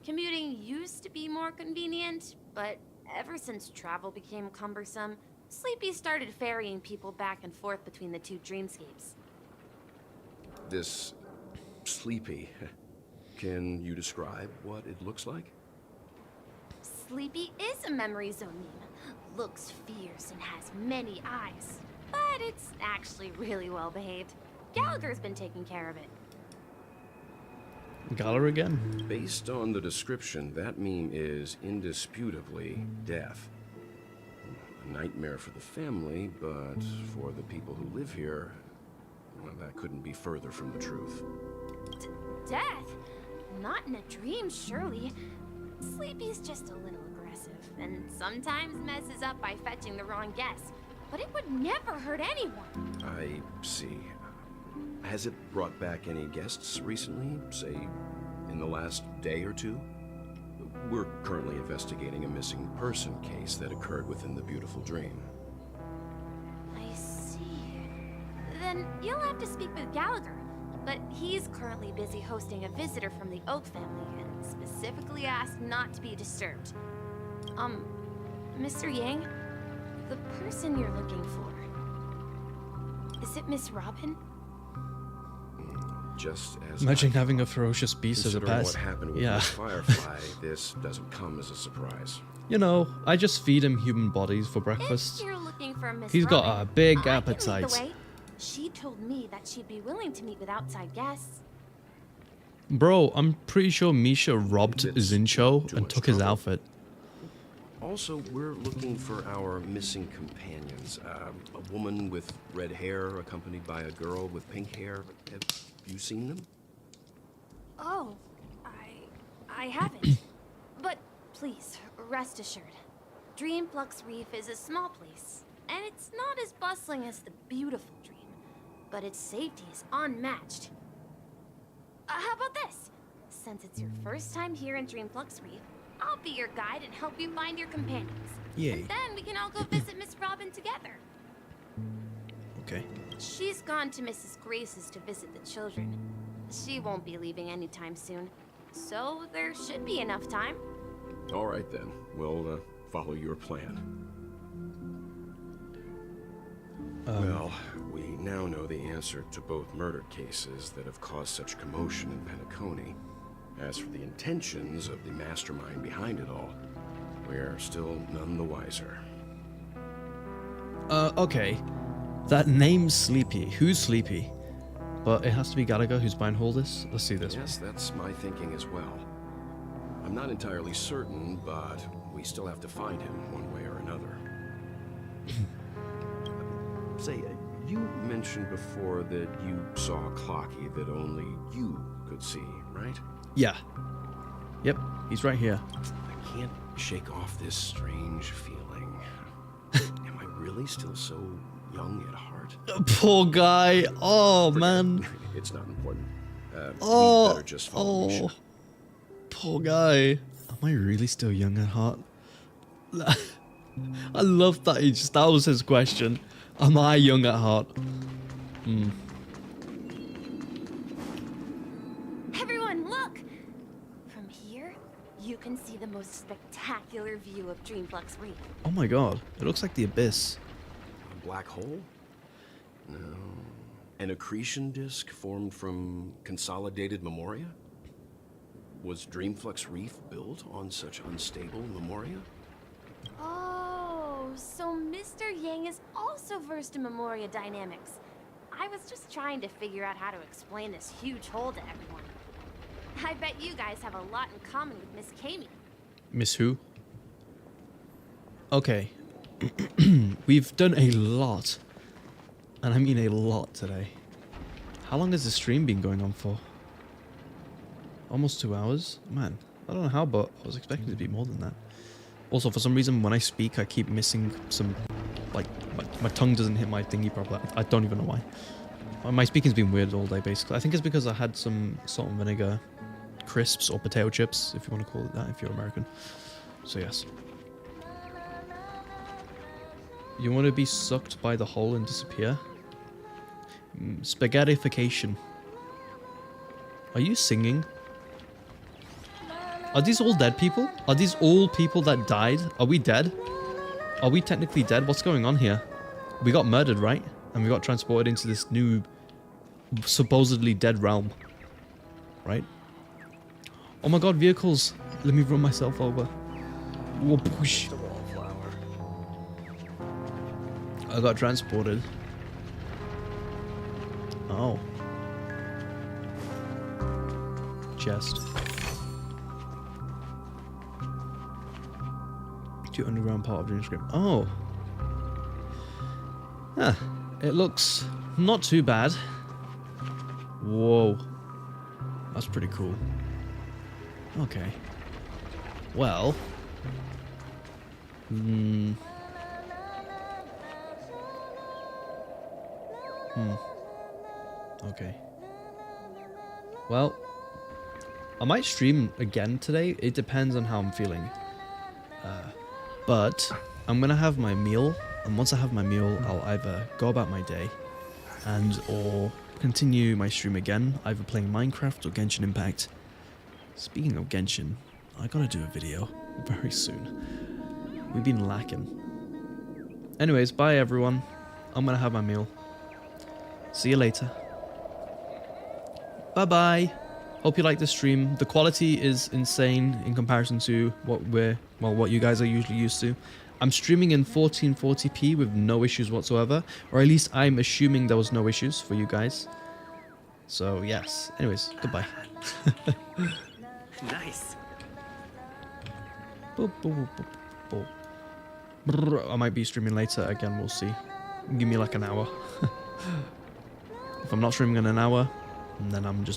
Commuting used to be more convenient, but ever since travel became cumbersome, Sleepy started ferrying people back and forth between the two dreamscapes. This Sleepy. Can you describe what it looks like? Sleepy is a memory zone meme. Looks fierce and has many eyes. But it's actually really well behaved. Gallagher's been taking care of it. Gallagher again? Based on the description, that meme is indisputably death. A nightmare for the family, but for the people who live here, well, that couldn't be further from the truth. Death? Not in a dream, surely. Sleepy's just a little aggressive. and sometimes messes up by fetching the wrong guess. But it would never hurt anyone. I see. Has it brought back any guests recently, say, in the last day or two? We're currently investigating a missing person case that occurred within the beautiful dream. I see. Then you'll have to speak with Gallagher. But he's currently busy hosting a visitor from the Oak family and specifically asked not to be disturbed. Mr. Yang, the person you're looking for, is it Miss Robin? Just as Imagine having a ferocious beast as a considering pet. what happened with Yeah. Miss Firefly, this doesn't come as a surprise. You know, I just feed him human bodies for breakfast. If you're looking for Miss He's got Robin, a big I can lead appetite. the way. She told me that she'd be willing to meet with outside guests. Bro, I'm pretty sure Misha robbed Zincho and took his outfit. Also, we're looking for our missing companions. A woman with red hair accompanied by a girl with pink hair. Have you seen them? Oh, I haven't. But please, rest assured. Dreamflux Reef is a small place, and it's not as bustling as the beautiful Dream, but its safety is unmatched. How about this? Since it's your first time here in Dreamflux Reef, I'll be your guide and help you find your companions. Yay. And then we can all go visit Miss Robin together. Okay. She's gone to Mrs. Grace's to visit the children. She won't be leaving anytime soon, so there should be enough time. All right, then. We'll follow your plan. Well, we now know the answer to both murder cases that have caused such commotion in Penacony. As for the intentions of the mastermind behind it all, we're still none the wiser. Okay. That name's Sleepy. Who's Sleepy? But it has to be Gallagher who's behind all this. Let's see this. Yes, that's my thinking as well. I'm not entirely certain, but we still have to find him one way or another. Say, you mentioned before that you saw a clocky that only you could see, right? Yeah. Yep, he's right here. I can't shake off this strange feeling. Am I really still so young at heart? Poor guy. Oh, man. It's not important. Oh, we better just follow Misha. Poor guy. Am I really still young at heart? I love that that was his question. Am I young at heart? Everyone, look! From here, you can see the most spectacular view of Dreamflux Reef. Oh my god. It looks like the abyss. A black hole? No. An accretion disk formed from consolidated memoria? Was Dreamflux Reef built on such unstable memoria? Oh, so Mr. Yang is also versed in Memoria dynamics. I was just trying to figure out how to explain this huge hole to everyone. I bet you guys have a lot in common with Miss Kami. Miss who? Okay. We've done a lot. And I mean a lot today. How long has the stream been going on for? Almost 2 hours? Man, I don't know how, but I was expecting it to be more than that. Also, for some reason, when I speak, I keep missing some... Like, my tongue doesn't hit my thingy properly. I don't even know why. My speaking's been weird all day, basically. I think it's because I had some salt and vinegar crisps or potato chips, if you want to call it that, if you're American. So, yes. You want to be sucked by the hole and disappear? Spaghettification. Are you singing? Are these all dead people? Are these all people that died? Are we dead? Are we technically dead? What's going on here? We got murdered, right? And we got transported into this new, supposedly dead realm. Right? Oh my god, vehicles. Let me run myself over. Whoa, push. I got transported. Oh. Chest. 2 underground part of Dreamscape. Oh. Ah, it looks not too bad. Whoa. That's pretty cool. Okay. Well. Okay. Well, I might stream again today. It depends on how I'm feeling. But I'm gonna have my meal, and once I have my meal, I'll either go about my day or continue my stream again, either playing Minecraft or Genshin Impact. Speaking of Genshin, I gotta do a video very soon. We've been lacking. Anyways, bye everyone. I'm gonna have my meal. See you later. Bye bye. Hope you like the stream. The quality is insane in comparison to what you guys are usually used to. I'm streaming in 1440p with no issues whatsoever, or at least I'm assuming there was no issues for you guys. So yes. Anyways, goodbye. Nice. Boop, boop, boop, boop, boop. I might be streaming later again. We'll see. Give me like an hour. If I'm not streaming in an hour, then I'm just